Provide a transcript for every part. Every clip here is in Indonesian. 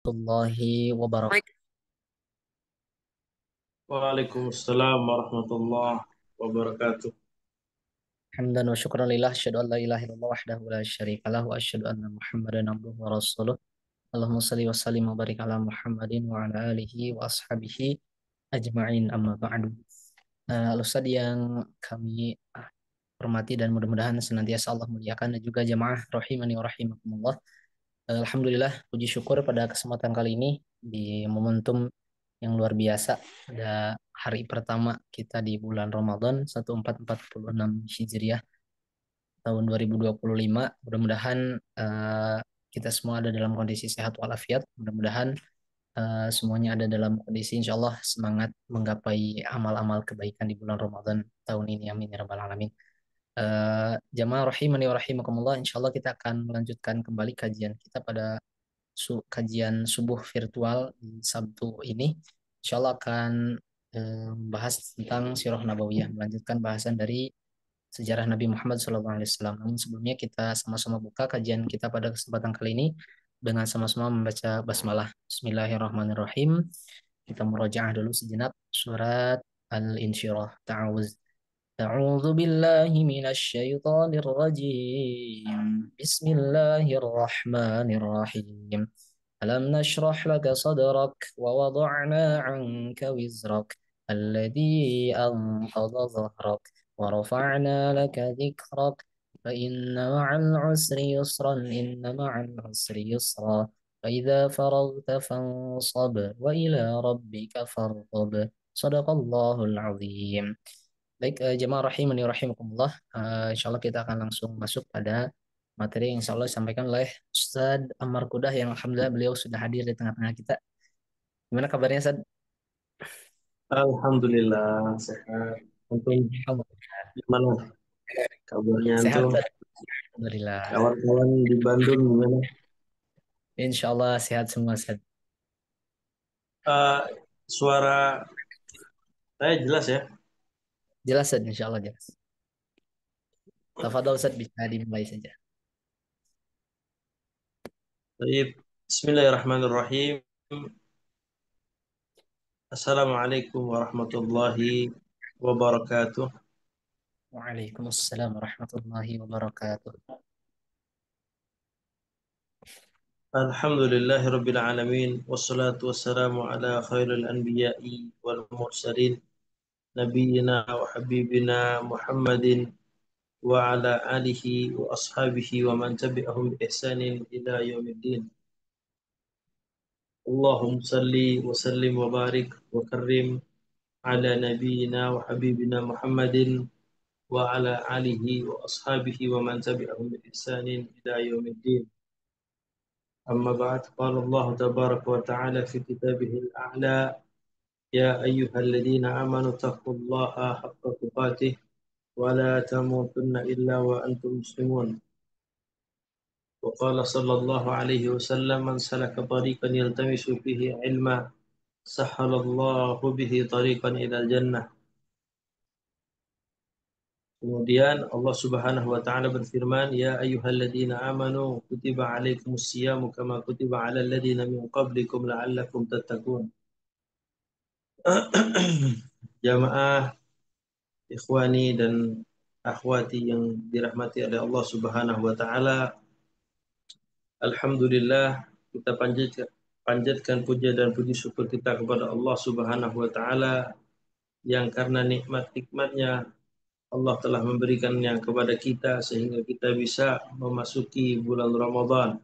warahmatullahi wabarakatuh. Waalaikumsalam warahmatullahi wabarakatuh. Hamdan wa syukran lillah, asyhadu an la ilaha illallah wahdahu la syarika wa asyhadu anna Muhammadan abduhu wa rasuluh. Allahumma shalli wa sallim wa barik ala Muhammadin wa ala alihi wa ashabihi ajma'in amma ba'du. Al-Ustaz yang kami hormati dan mudah-mudahan senantiasa Allah muliakan dan juga jamaah rahimani wa rahimakumullah. Alhamdulillah, puji syukur pada kesempatan kali ini di momentum yang luar biasa. Pada hari pertama kita di bulan Ramadan 1446 Hijriah tahun 2025. Mudah-mudahan kita semua ada dalam kondisi sehat walafiat. Mudah-mudahan semuanya ada dalam kondisi insya Allah semangat menggapai amal-amal kebaikan di bulan Ramadan tahun ini. Amin ya rabbal alamin. Jamaah rahimani wa rahimakumullah, insya Allah kita akan melanjutkan kembali kajian kita pada kajian subuh virtual di Sabtu ini. Insya Allah akan membahas tentang Sirah Nabawiyah, melanjutkan bahasan dari sejarah Nabi Muhammad SAW. Namun sebelumnya kita sama-sama buka kajian kita pada kesempatan kali ini dengan sama-sama membaca basmalah. Bismillahirrahmanirrahim. Kita murojaah dulu sejenak surat Al-Insyirah. Ta'awuz. أعوذ بالله من الشيطان الرجيم. بسم الله الرحمن الرحيم. ألم نشرح لك صدرك ووضعنا عنك وزرك الذي أنقض ظهرك ورفعنا لك ذكرك فإن مع العسر يسرا إن مع العسر يسرا فإذا فرغت فانصب وإلى ربك فارغب صدق الله العظيم. Baik, jemaah rahimani rahimakumullah. Insya Allah kita akan langsung masuk pada materi yang insya Allah disampaikan oleh Ustadz Ammar Kudah yang alhamdulillah beliau sudah hadir di tengah-tengah kita. Gimana kabarnya, Ustadz? Alhamdulillah sehat. Antum Alhamdulillah. gimana kabarnya Sehat, antum? Ustadz. Alhamdulillah. Kawan-kawan di Bandung gimana? Insya Allah sehat semua, Ustadz. Eh, Suara saya jelas ya? Jelas, Ustadz. Insya Allah jelas. Tafadhol, Ustadz, bisa dimulai saja. Baik. Bismillahirrahmanirrahim. Assalamualaikum warahmatullahi wabarakatuh. Waalaikumsalam warahmatullahi wabarakatuh. Alhamdulillahi rabbil alamin. Wassalatu wassalamu ala khairil anbiya'i wal mursalin. Nabiyyina wa habibina Muhammadin وعلى آله وأصحابه ومن تبعهم بإحسان إلى يوم الدين. اللهم صل وسلم وبارك وكرم على نبينا وحبيبنا محمد وعلى آله وأصحابه ومن تبعهم بإحسان إلى يوم الدين. أما بعد، قال الله تبارك وتعالى في كتابه الأعلى: يا أيها الذين آمنوا اتقوا الله حق تقاته ولا تموتن إلا وأنتم مسلمون. وقال صلى الله عليه وسلم: من سلك طريقا يلتمس فيه علما سهل الله به طريقا إلى الجنة. Kemudian Allah Subhanahu wa taala berfirman, ya ayyuhalladzina amanu kutiba alaikumus siyamu kama kutiba alal ladzina min qablikum la'allakum tattaqun. Jamaah ikhwani dan akhwati yang dirahmati oleh Allah Subhanahu wa taala, alhamdulillah kita panjatkan puja dan puji syukur kita kepada Allah Subhanahu wa taala yang karena nikmat-nikmatnya Allah telah memberikannya kepada kita sehingga kita bisa memasuki bulan Ramadan.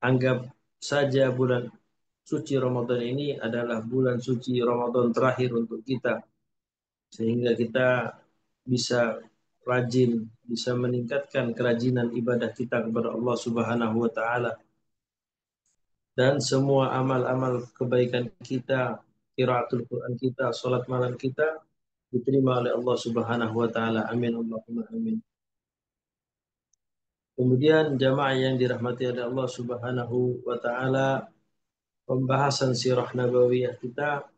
Anggap saja bulan suci Ramadan ini adalah bulan suci Ramadan terakhir untuk kita sehingga kita bisa rajin, bisa meningkatkan kerajinan ibadah kita kepada Allah Subhanahu wa taala. Dan semua amal-amal kebaikan kita, qiraatul Quran kita, salat malam kita diterima oleh Allah Subhanahu wa taala. Amin Allahumma amin. Kemudian jamaah yang dirahmati oleh Allah Subhanahu wa taala, pembahasan sirah nabawiyah kita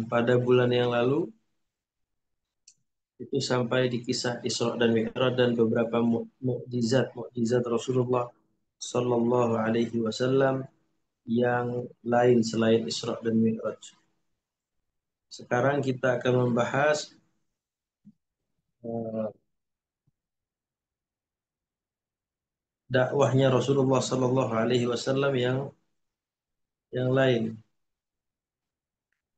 pada bulan yang lalu itu sampai di kisah Isra dan Mi'raj dan beberapa mukjizat Rasulullah sallallahu alaihi wasallam yang lain selain Isra dan Mi'raj. Sekarang kita akan membahas eh, dakwahnya Rasulullah Sallallahu Alaihi Wasallam yang lain.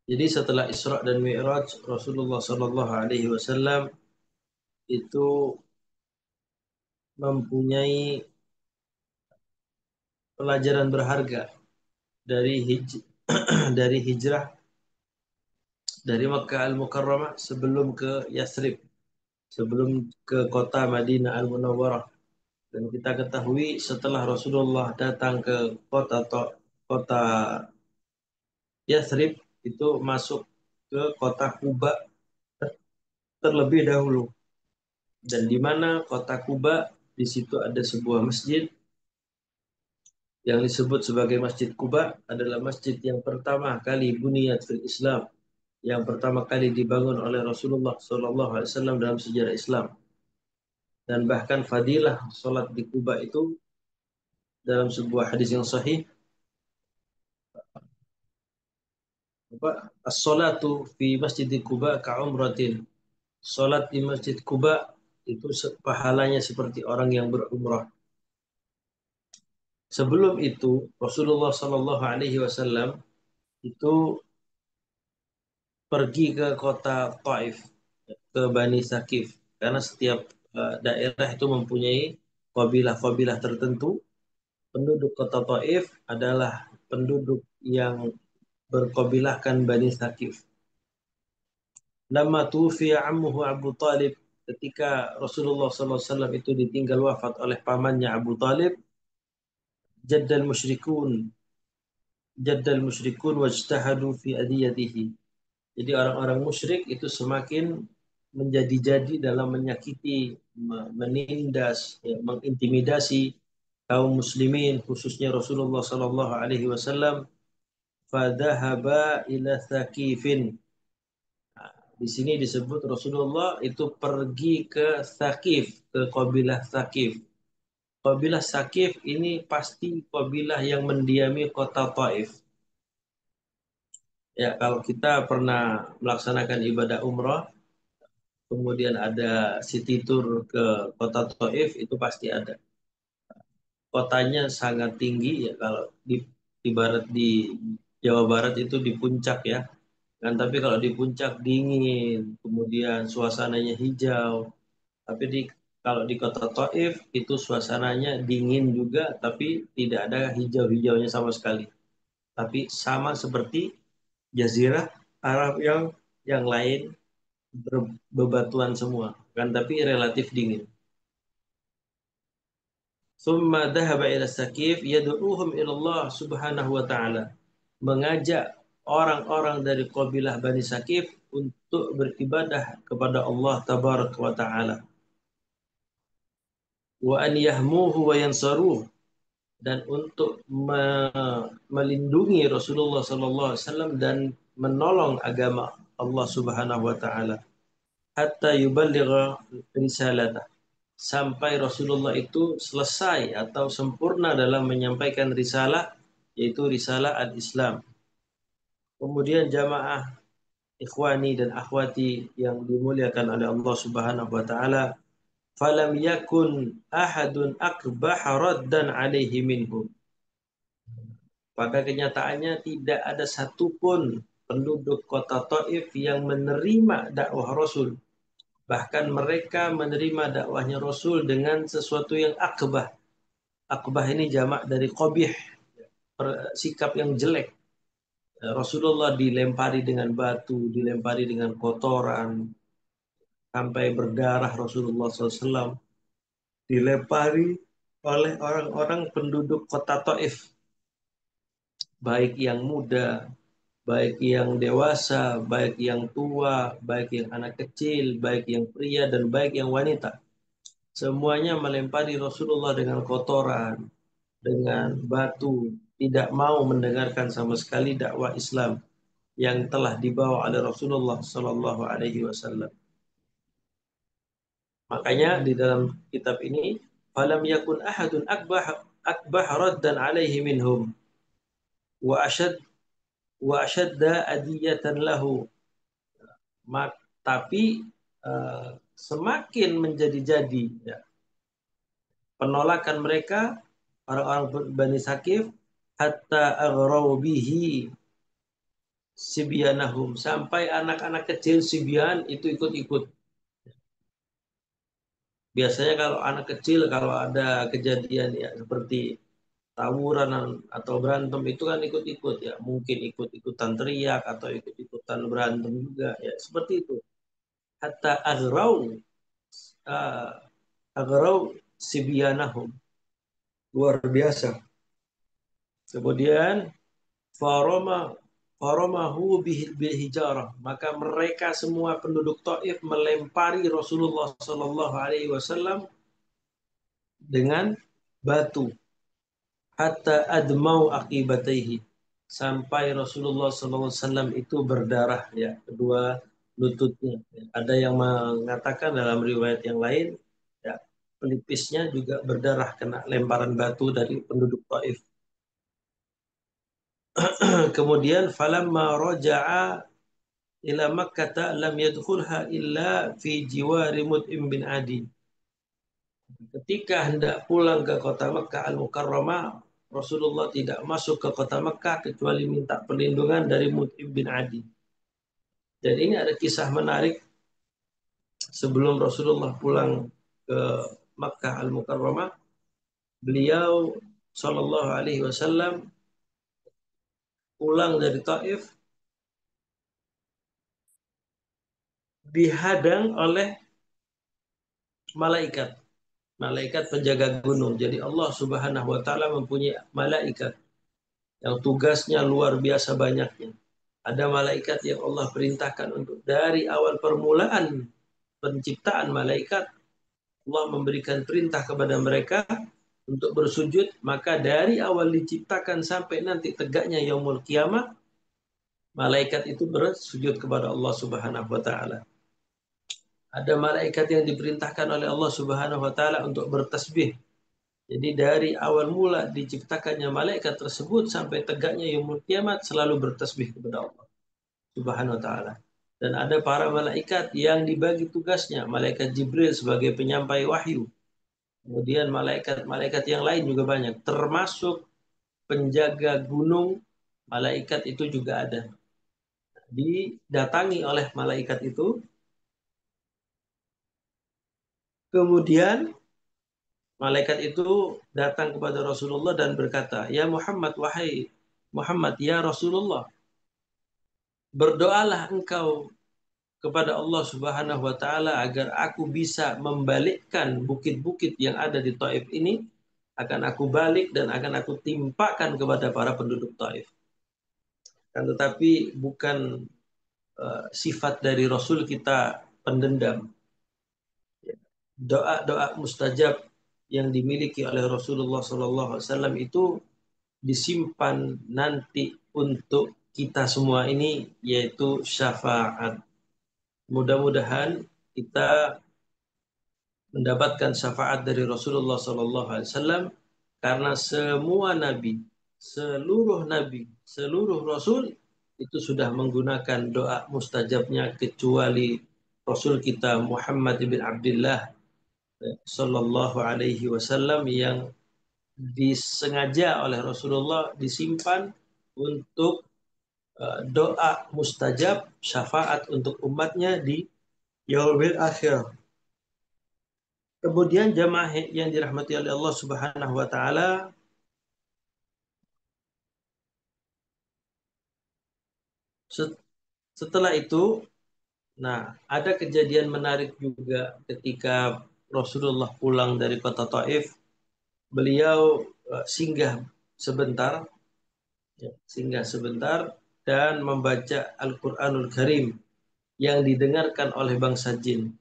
Jadi setelah Isra dan Mi'raj, Rasulullah Sallallahu Alaihi Wasallam itu mempunyai pelajaran berharga dari dari hijrah dari Makkah Al-Mukarramah sebelum ke Yathrib, sebelum ke kota Madinah Al-Munawwarah. Dan kita ketahui setelah Rasulullah datang ke kota Yathrib itu masuk ke kota Kuba terlebih dahulu. Dan di mana kota Kuba di situ ada sebuah masjid yang disebut sebagai Masjid Kuba adalah masjid yang pertama kali buniyat fil Islam, yang pertama kali dibangun oleh Rasulullah SAW dalam sejarah Islam. Dan bahkan fadilah sholat di Kuba itu dalam sebuah hadis yang sahih, apa, as-salatu fi masjid Kuba ka'umratin. Sholat di Masjid Kuba itu pahalanya seperti orang yang berumrah. Sebelum itu Rasulullah Shallallahu Alaihi Wasallam itu pergi ke kota Taif, ke Bani Sakif, karena setiap daerah itu mempunyai kabilah-kabilah tertentu. Penduduk kota Taif adalah penduduk yang berkabilahkan Bani Sakif. Lama tufiya ammuhu Abu Talib, ketika Rasulullah SAW itu ditinggal wafat oleh pamannya Abu Talib, jaddal musyrikun jaddal musyrikun wajtahadu fi adiyatihi. Jadi orang-orang musyrik itu semakin menjadi-jadi dalam menyakiti, menindas, ya, mengintimidasi kaum muslimin, khususnya Rasulullah Sallallahu Alaihi Wasallam. Fadhahaba ila Thaqifin. Di sini disebut Rasulullah itu pergi ke Thaqif, ke kabilah Thaqif. Kabilah Thaqif ini pasti kabilah yang mendiami kota Taif. Ya, kalau kita pernah melaksanakan ibadah umrah, kemudian ada city tour ke kota Taif, itu pasti ada. Kotanya sangat tinggi ya, kalau di barat, di Jawa Barat itu di puncak ya. Kan tapi kalau di puncak dingin, kemudian suasananya hijau. Tapi kalau di kota Taif itu suasananya dingin juga, tapi tidak ada hijau-hijaunya sama sekali. Tapi sama seperti Jazirah Arab yang lain, bebatuan semua kan, tapi relatif dingin. Thumma dhahaba ila Sakif yad'uuhum ila Allah Subhanahu wa taala. Mengajak orang-orang dari kabilah Bani Sakif untuk beribadah kepada Allah tabaraka wa taala. Wa an yahmuhu wa yansaruh, dan untuk melindungi Rasulullah sallallahu alaihi wasallam dan menolong agama Allah Subhanahu wa taala. Hatta yuballigha risalatah, sampai Rasulullah itu selesai atau sempurna dalam menyampaikan risalah, yaitu risalah al-Islam. Kemudian jamaah ikhwani dan akhwati yang dimuliakan oleh Allah Subhanahu wa taala, falam yakun ahadun akbah raddan alaihi minhum. Pada kenyataannya tidak ada satupun penduduk kota Taif yang menerima dakwah Rasul. Bahkan mereka menerima dakwahnya Rasul dengan sesuatu yang akbah. Akbah ini jamak dari qabih, sikap yang jelek. Rasulullah dilempari dengan batu, dilempari dengan kotoran, sampai berdarah Rasulullah SAW. Dilempari oleh orang-orang penduduk kota Taif, baik yang muda, baik yang dewasa, baik yang tua, baik yang anak kecil, baik yang pria, dan baik yang wanita. Semuanya melempari Rasulullah dengan kotoran, dengan batu, tidak mau mendengarkan sama sekali dakwah Islam yang telah dibawa oleh Rasulullah Sallallahu Alaihi Wasallam. Makanya di dalam kitab ini, falam yakun ahadun akbah raddan alaihi minhum. wa ashad wa ashadda adiyatan lahu. Tapi semakin menjadi-jadi ya, penolakan mereka orang-orang Bani Sakif, hatta aghrau bihi sibyanahum, sampai anak-anak kecil sibyan itu ikut-ikut. Biasanya kalau anak kecil kalau ada kejadian ya seperti tawuran atau berantem itu kan ikut-ikut ya, mungkin ikut-ikutan teriak atau ikut-ikutan berantem juga ya, seperti itu. Hatta uh, aghrau sibyanahum, luar biasa. Kemudian faroma faromahu bil hijarah, maka mereka semua penduduk Taif melempari Rasulullah Shallallahu Alaihi Wasallam dengan batu, hatta admau akibataihi, sampai Rasulullah SAW itu berdarah ya kedua lututnya. Ada yang mengatakan dalam riwayat yang lain ya, pelipisnya juga berdarah kena lemparan batu dari penduduk Taif. Kemudian falamma raja'a ila Makkah lam yadkhulha illa fi jiwari Mut'im bin Adi. Ketika hendak pulang ke kota Mekah Al-Mukarramah, Rasulullah tidak masuk ke kota Mekah kecuali minta perlindungan dari Mut'im bin Adi. Dan ini ada kisah menarik sebelum Rasulullah pulang ke Mekah Al-Mukarramah, beliau Shallallahu Alaihi Wasallam pulang dari Taif dihadang oleh malaikat, malaikat penjaga gunung. Jadi Allah Subhanahu Wa Taala mempunyai malaikat yang tugasnya luar biasa banyaknya. Ada malaikat yang Allah perintahkan untuk dari awal permulaan penciptaan malaikat, Allah memberikan perintah kepada mereka untuk bersujud, maka dari awal diciptakan sampai nanti tegaknya yaumul kiamah, malaikat itu bersujud kepada Allah Subhanahu wa taala. Ada malaikat yang diperintahkan oleh Allah Subhanahu wa taala untuk bertasbih. Jadi dari awal mula diciptakannya malaikat tersebut sampai tegaknya yaumul kiamat selalu bertasbih kepada Allah Subhanahu wa taala. Dan ada para malaikat yang dibagi tugasnya, malaikat Jibril sebagai penyampai wahyu. Kemudian malaikat-malaikat yang lain juga banyak, termasuk penjaga gunung, malaikat itu juga ada. Didatangi oleh malaikat itu, kemudian malaikat itu datang kepada Rasulullah dan berkata, "Ya Muhammad, wahai Muhammad, ya Rasulullah, berdoalah engkau kepada Allah Subhanahu wa taala agar aku bisa membalikkan bukit-bukit yang ada di Taif ini, akan aku balik dan akan aku timpakan kepada para penduduk Taif." Kan tetapi bukan sifat dari Rasul kita pendendam. Doa-doa mustajab yang dimiliki oleh Rasulullah SAW itu disimpan nanti untuk kita semua ini, yaitu syafaat. Mudah-mudahan kita mendapatkan syafaat dari Rasulullah SAW, karena semua nabi, seluruh rasul itu sudah menggunakan doa mustajabnya kecuali Rasul kita Muhammad bin Abdullah Sallallahu Alaihi Wasallam yang disengaja oleh Rasulullah disimpan untuk doa mustajab syafaat untuk umatnya di yaumil akhir. Kemudian jamaah yang dirahmati oleh Allah Subhanahu wa taala, setelah itu, nah, ada kejadian menarik juga ketika Rasulullah pulang dari kota Taif, beliau singgah sebentar, singgah sebentar dan membaca Al-Qur'anul Karim yang didengarkan oleh bangsa jin.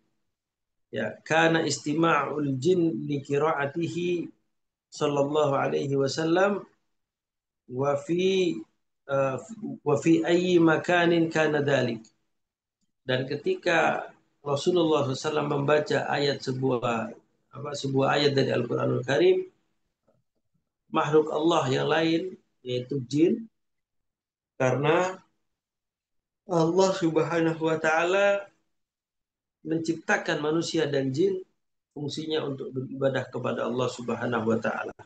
Ya, kana istima'ul jin li qira'atihi sallallahu alaihi wasallam wa fi uh, wa fi ayyi makanin kana dalik. Dan ketika Rasulullah SAW membaca ayat sebuah ayat dari Al-Qur'anul Karim, makhluk Allah yang lain yaitu jin Karena Allah Subhanahu wa taala menciptakan manusia dan jin fungsinya untuk beribadah kepada Allah Subhanahu wa taala.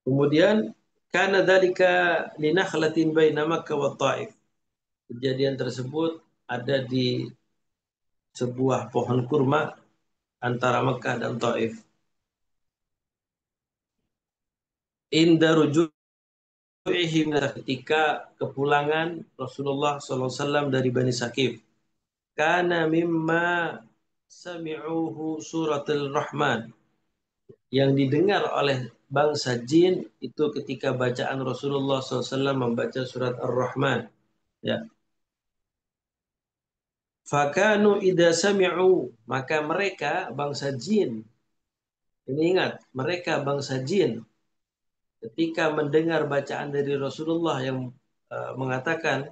Kemudian karena dzalika linakhlatin baina Makkah wa Taif. Kejadian tersebut ada di sebuah pohon kurma antara Mekah dan Taif. Inda ruju'ihim, ketika kepulangan Rasulullah SAW dari Bani Saqif. Kana mimma sami'uhu suratul Rahman. Yang didengar oleh bangsa jin itu ketika bacaan Rasulullah SAW membaca surat Ar-Rahman. Ya. Fakanu idza sami'u, maka mereka bangsa jin. Ini ingat, mereka bangsa jin ketika mendengar bacaan dari Rasulullah yang mengatakan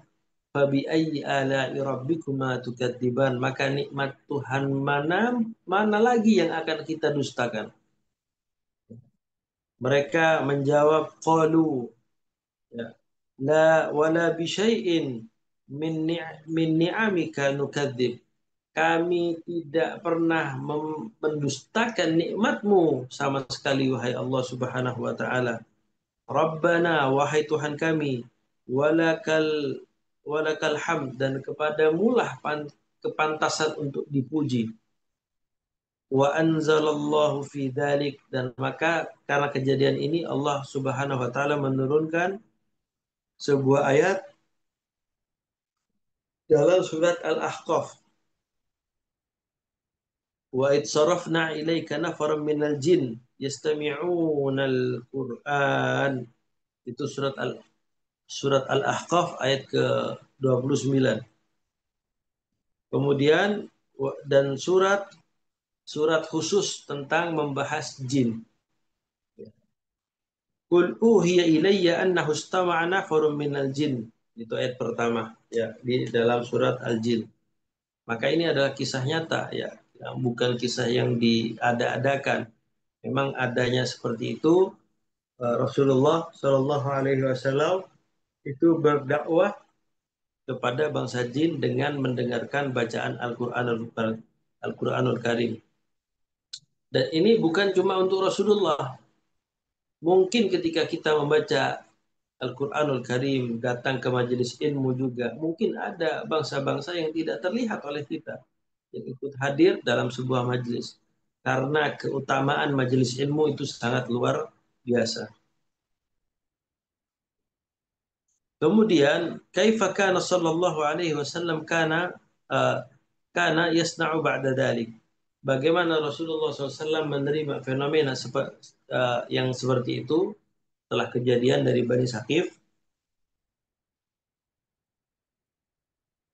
fabi ayyi ala'i rabbikuma tukadziban, maka nikmat Tuhan mana lagi yang akan kita dustakan. Mereka menjawab qalu, ya, la wala bi syai'in min ni'amika nukadzib. Kami tidak pernah mendustakan nikmatmu sama sekali wahai Allah Subhanahu wa taala. Rabbana, wahai Tuhan kami, walakal walakal hamd, dan kepadamulah kepantasan untuk dipuji. Wa anzalallahu fi dzalik, dan maka karena kejadian ini Allah Subhanahu wa taala menurunkan sebuah ayat dalam surat Al-Ahqaf. Wa id sarafna ilaika nafaran minal jin yastami'unal Qur'an. Itu surat Al-Ahqaf ayat ke-29. Kemudian dan surat khusus tentang membahas jin. Qul uhiya ilayya annahu istama'a nafarun minal jin. Itu ayat pertama ya di dalam surat Al-Jin. Maka ini adalah kisah nyata ya, bukan kisah yang diada-adakan. Memang adanya seperti itu. Rasulullah Shallallahu Alaihi Wasallam itu berdakwah kepada bangsa jin dengan mendengarkan bacaan Al-Quranul Karim. Dan ini bukan cuma untuk Rasulullah. Mungkin ketika kita membaca Al-Quranul Karim, datang ke majelis ilmu juga, mungkin ada bangsa-bangsa yang tidak terlihat oleh kita yang ikut hadir dalam sebuah majelis. Karena keutamaan majelis ilmu itu sangat luar biasa. Kemudian, kaifa kana sallallahu alaihi wasallam kana yasna'u ba'da dhalik. Bagaimana Rasulullah SAW menerima fenomena yang seperti itu setelah kejadian dari Bani Saqif.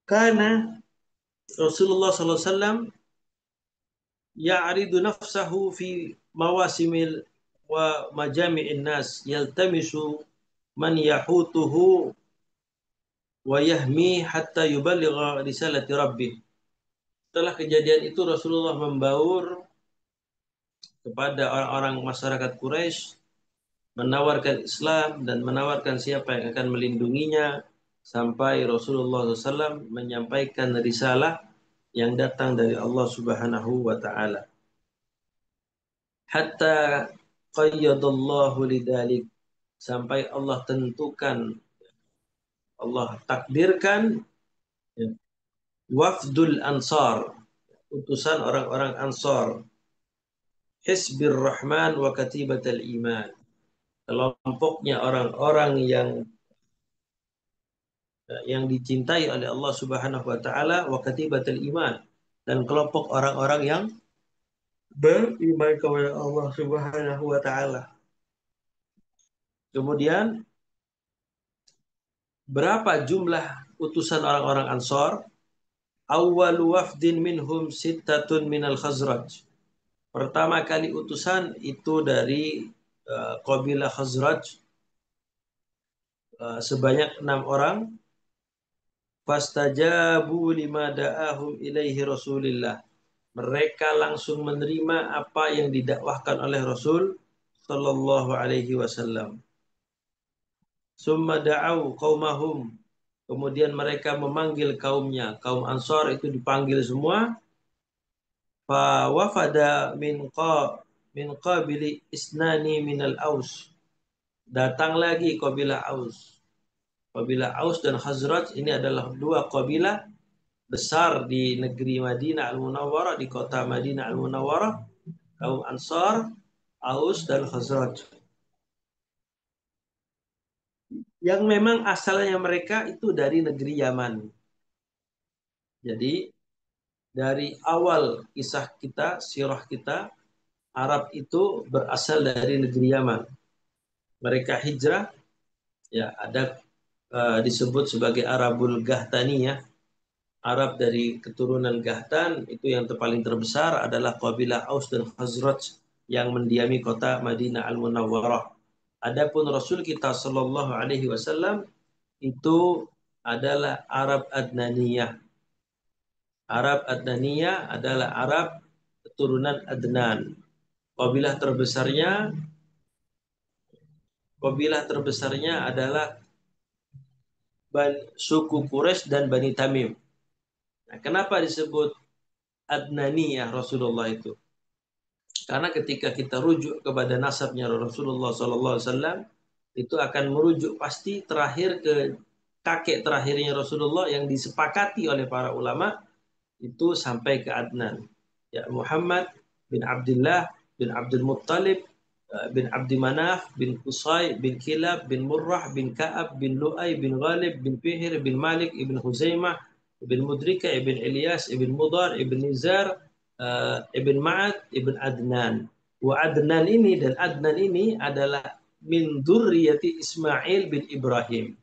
Karena Rasulullah SAW ya'ridu nafsahu fi mawasimil wa majami'in nas yaltamisu man yahutuhu wa yahmi hatta yuballigha risalati rabbih. Setelah kejadian itu Rasulullah membaur kepada orang-orang masyarakat Quraisy, menawarkan Islam dan menawarkan siapa yang akan melindunginya, sampai Rasulullah SAW menyampaikan risalah yang datang dari Allah Subhanahu wa taala. Hatta qayyadallahu lidzalik, sampai Allah tentukan, Allah takdirkan, ya, wafdul ansar, utusan orang-orang Ansar, Hizbir Rahman wa Katibatul Iman, kelompoknya orang-orang yang dicintai oleh Allah Subhanahu wa taala, wa Katibatul Iman, dan kelompok orang-orang yang beriman kepada Allah Subhanahu wa taala. Kemudian berapa jumlah utusan orang-orang Ansar? Awwal wafdin minhum sittatun minal Khazraj. Pertama kali utusan itu dari kabilah Khazraj, sebanyak 6 orang. Fastajabu lima da'ahum ilaihi Rasulillah. Mereka langsung menerima apa yang didakwahkan oleh Rasul sallallahu alaihi wasallam. Summa da'au qaumahum. Kemudian mereka memanggil kaumnya. Kaum Ansar itu dipanggil semua. Fa wafada min qabili isnani minal Aus. Datang lagi kabilah Aus. Kabilah Aus dan Khazraj ini adalah dua kabilah besar di negeri Madinah Al-Munawwarah, di kota Madinah Al-Munawwarah. Kaum Ansar, Aus dan Khazraj. Yang memang asalnya mereka itu dari negeri Yaman. Jadi dari awal kisah kita, sirah kita, Arab itu berasal dari negeri Yaman. Mereka hijrah, ya ada disebut sebagai Arabul Gahtani ya. Arab dari keturunan Gahtan itu yang paling terbesar adalah kabilah Aus dan Khazraj yang mendiami kota Madinah Al-Munawwarah. Adapun Rasul kita Shallallahu Alaihi Wasallam itu adalah Arab Adnaniyah. Arab Adnaniyah adalah Arab keturunan Adnan. Kabilah terbesarnya Kabilah terbesarnya adalah suku Quraisy dan Bani Tamim. Nah, kenapa disebut Adnaniyah Rasulullah itu? Karena ketika kita rujuk kepada nasabnya Rasulullah SAW, itu akan merujuk pasti terakhir ke kakek terakhirnya Rasulullah yang disepakati oleh para ulama itu sampai ke Adnan. Ya, Muhammad bin Abdullah bin Abdul Muttalib bin Abdi Manaf bin Qusay bin Kilab bin Murrah bin Ka'ab bin Lu'ay bin Ghalib bin Fihir bin Malik ibn Huzaimah ibn Mudrika ibn Ilyas ibn Mudar ibn Nizar ibn Ma'ad ibn Adnan. Wa Adnan ini dan Adnan ini adalah min dzurriyyati Ismail bin Ibrahim.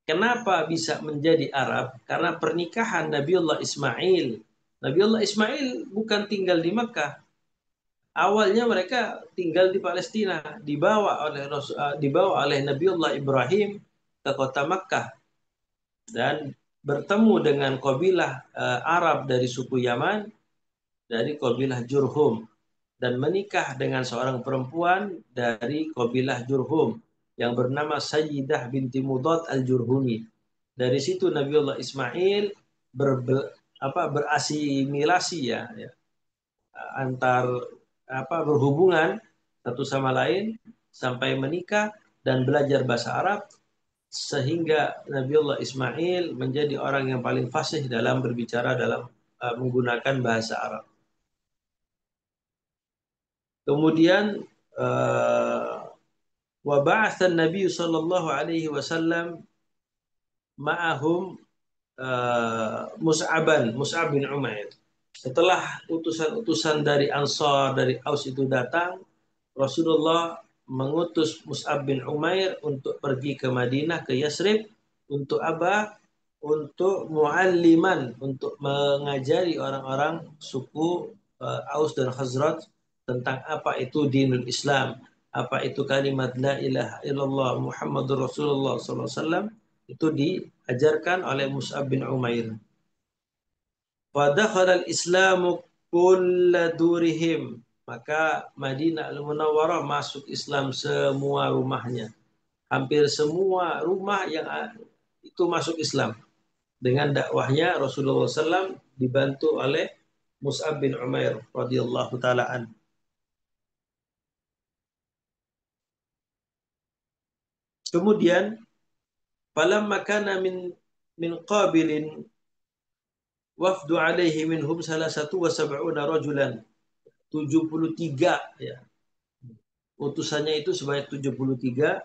Kenapa bisa menjadi Arab? Karena pernikahan Nabiullah Ismail. Nabiullah Ismail bukan tinggal di Mekah. Awalnya mereka tinggal di Palestina, dibawa oleh Nabiullah Ibrahim ke kota Mekah dan bertemu dengan kabilah Arab dari suku Yaman, dari kabilah Jurhum, dan menikah dengan seorang perempuan dari kabilah Jurhum yang bernama Sayyidah binti Mudad al-Jurhumi. Dari situ Nabiullah Ismail berasimilasi ya, antar berhubungan satu sama lain sampai menikah dan belajar bahasa Arab sehingga Nabiullah Ismail menjadi orang yang paling fasih dalam berbicara dalam menggunakan bahasa Arab. Kemudian wa ba'atha Nabi sallallahu alaihi wasallam ma'ahum Mus'ab bin Umair. Setelah utusan-utusan dari Ansar, dari Aus itu datang, Rasulullah mengutus Mus'ab bin Umair untuk pergi ke Madinah, ke Yasrib, untuk apa? Untuk mualliman, untuk mengajari orang-orang suku Aus dan Khazraj tentang apa itu dinul Islam, apa itu kalimat la ilaha illallah Muhammadur Rasulullah SAW, itu diajarkan oleh Mus'ab bin Umair. Fadakhala al-Islamu kulla durihim. Maka Madinah Al-Munawwarah masuk Islam semua rumahnya. Hampir semua rumah yang itu masuk Islam. Dengan dakwahnya Rasulullah SAW dibantu oleh Mus'ab bin Umair radhiyallahu taala an. Kemudian falamma kana min qabilin wafdu alaihi minhum salah satu wa sab'una rajulan. 73 ya. Utusannya itu sebanyak 73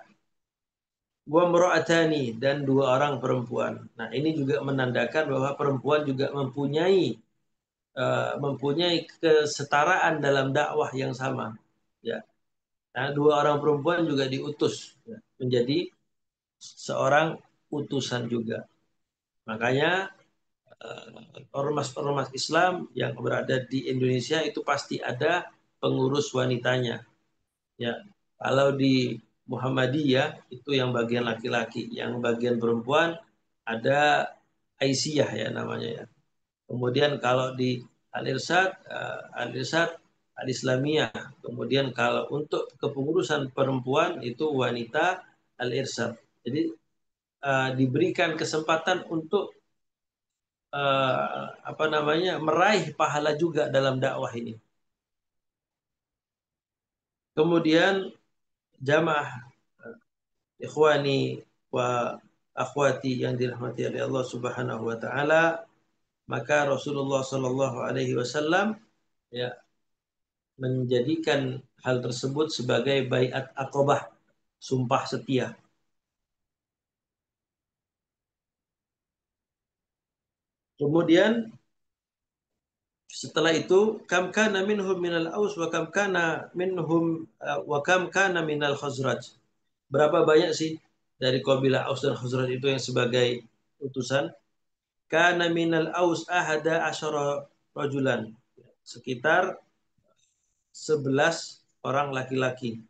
wa mra'atani dan 2 orang perempuan. Nah, ini juga menandakan bahwa perempuan juga mempunyai kesetaraan dalam dakwah yang sama. Ya. Nah, 2 orang perempuan juga diutus ya, menjadi seorang utusan juga. Makanya ormas-ormas Islam yang berada di Indonesia itu pasti ada pengurus wanitanya. Ya, kalau di Muhammadiyah itu yang bagian laki-laki, yang bagian perempuan ada Aisyah ya namanya ya. Kemudian kalau di Al-Irsyad Al-Islamiyah. Kemudian kalau untuk kepengurusan perempuan itu wanita al-irsyad. Jadi diberikan kesempatan untuk meraih pahala juga dalam dakwah ini. Kemudian jamaah ikhwani wa akhwati yang dirahmati oleh Allah Subhanahu wa taala, maka Rasulullah Shallallahu alaihi wasallam ya menjadikan hal tersebut sebagai baiat aqabah, sumpah setia. Kemudian setelah itu kam kana minhum minal aus wa kam kana minhum wa kam kana minal khazraj. Berapa banyak sih dari kabilah Aus dan Khazraj itu yang sebagai utusan? Kana minal aus ahada asyara rajulan. Sekitar 11 orang laki-laki.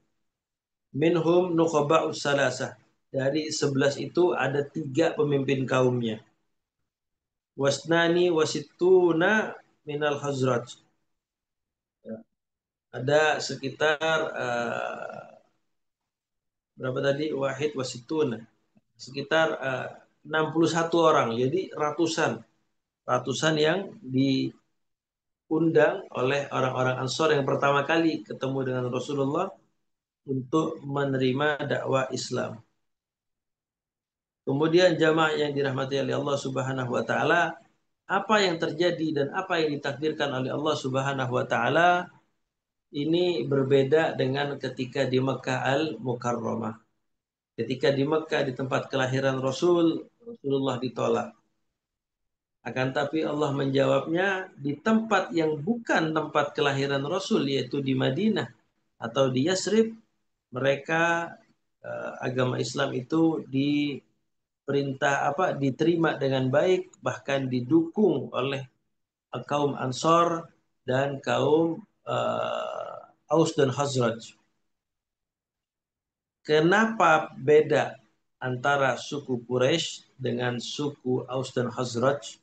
Minhum nuqaba'us salasah. Dari 11 itu ada 3 pemimpin kaumnya. Wasnani wasituna minal Khazraj. Ada sekitar berapa tadi? Wahid wasituna. Sekitar 61 orang. Jadi ratusan yang diundang oleh orang-orang Ansor yang pertama kali ketemu dengan Rasulullah untuk menerima dakwah Islam. Kemudian jamaah yang dirahmati oleh Allah Subhanahu wa taala, apa yang terjadi dan apa yang ditakdirkan oleh Allah Subhanahu wa taala ini berbeda dengan ketika di Mekkah Al-Mukarramah. Ketika di Mekkah di tempat kelahiran Rasulullah ditolak. Akan tapi Allah menjawabnya di tempat yang bukan tempat kelahiran Rasul, yaitu di Madinah atau di Yasrib, mereka agama Islam itu diterima dengan baik, bahkan didukung oleh kaum Ansor dan kaum Aus dan Khazraj. Kenapa beda antara suku Quraisy dengan suku Aus dan Khazraj?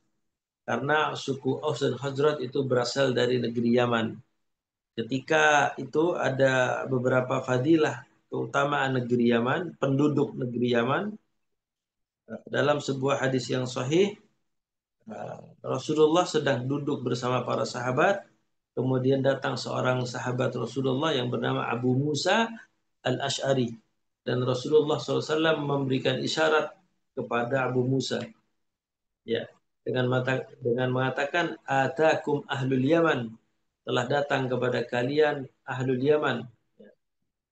Karena suku Aus dan Khazraj itu berasal dari negeri Yaman. Ketika itu ada beberapa fadilah keutamaan negeri Yaman, penduduk negeri Yaman. Dalam sebuah hadis yang sahih, Rasulullah sedang duduk bersama para sahabat, kemudian datang seorang sahabat Rasulullah yang bernama Abu Musa Al-Ash'ari. Dan Rasulullah SAW memberikan isyarat kepada Abu Musa. Ya, dengan mengatakan atakum ahlul Yaman, telah datang kepada kalian ahlul Yaman.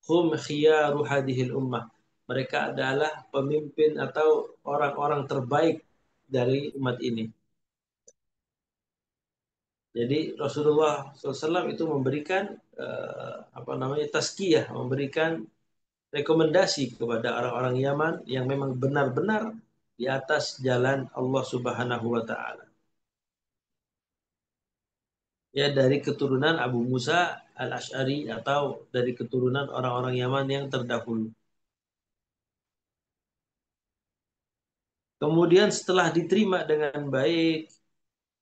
Hum khiyaru hadhil ummah. Mereka adalah pemimpin atau orang-orang terbaik dari umat ini. Jadi Rasulullah SAW itu memberikan tazkiyah, memberikan rekomendasi kepada orang-orang Yaman yang memang benar-benar di atas jalan Allah Subhanahu wa taala. Ya, dari keturunan Abu Musa Al-Ash'ari atau dari keturunan orang-orang Yaman yang terdahulu. Kemudian setelah diterima dengan baik,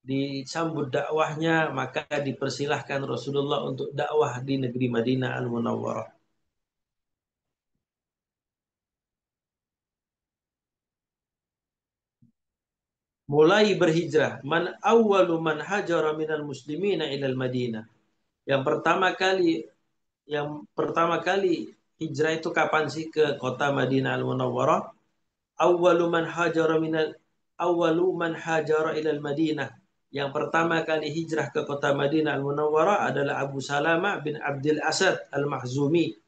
disambut dakwahnya, maka dipersilahkan Rasulullah untuk dakwah di negeri Madinah Al-Munawwarah. Mulai berhijrah. Man awwalu man hajara minal muslimina ilal Madinah. Yang pertama kali hijrah itu kapan sih ke kota Madinah Al-Munawwarah? Awwalu man hajara ilal Madinah. Yang pertama kali hijrah ke kota Madinah Al-Munawwarah adalah Abu Salamah bin Abdul Asad Al-Makhzumi.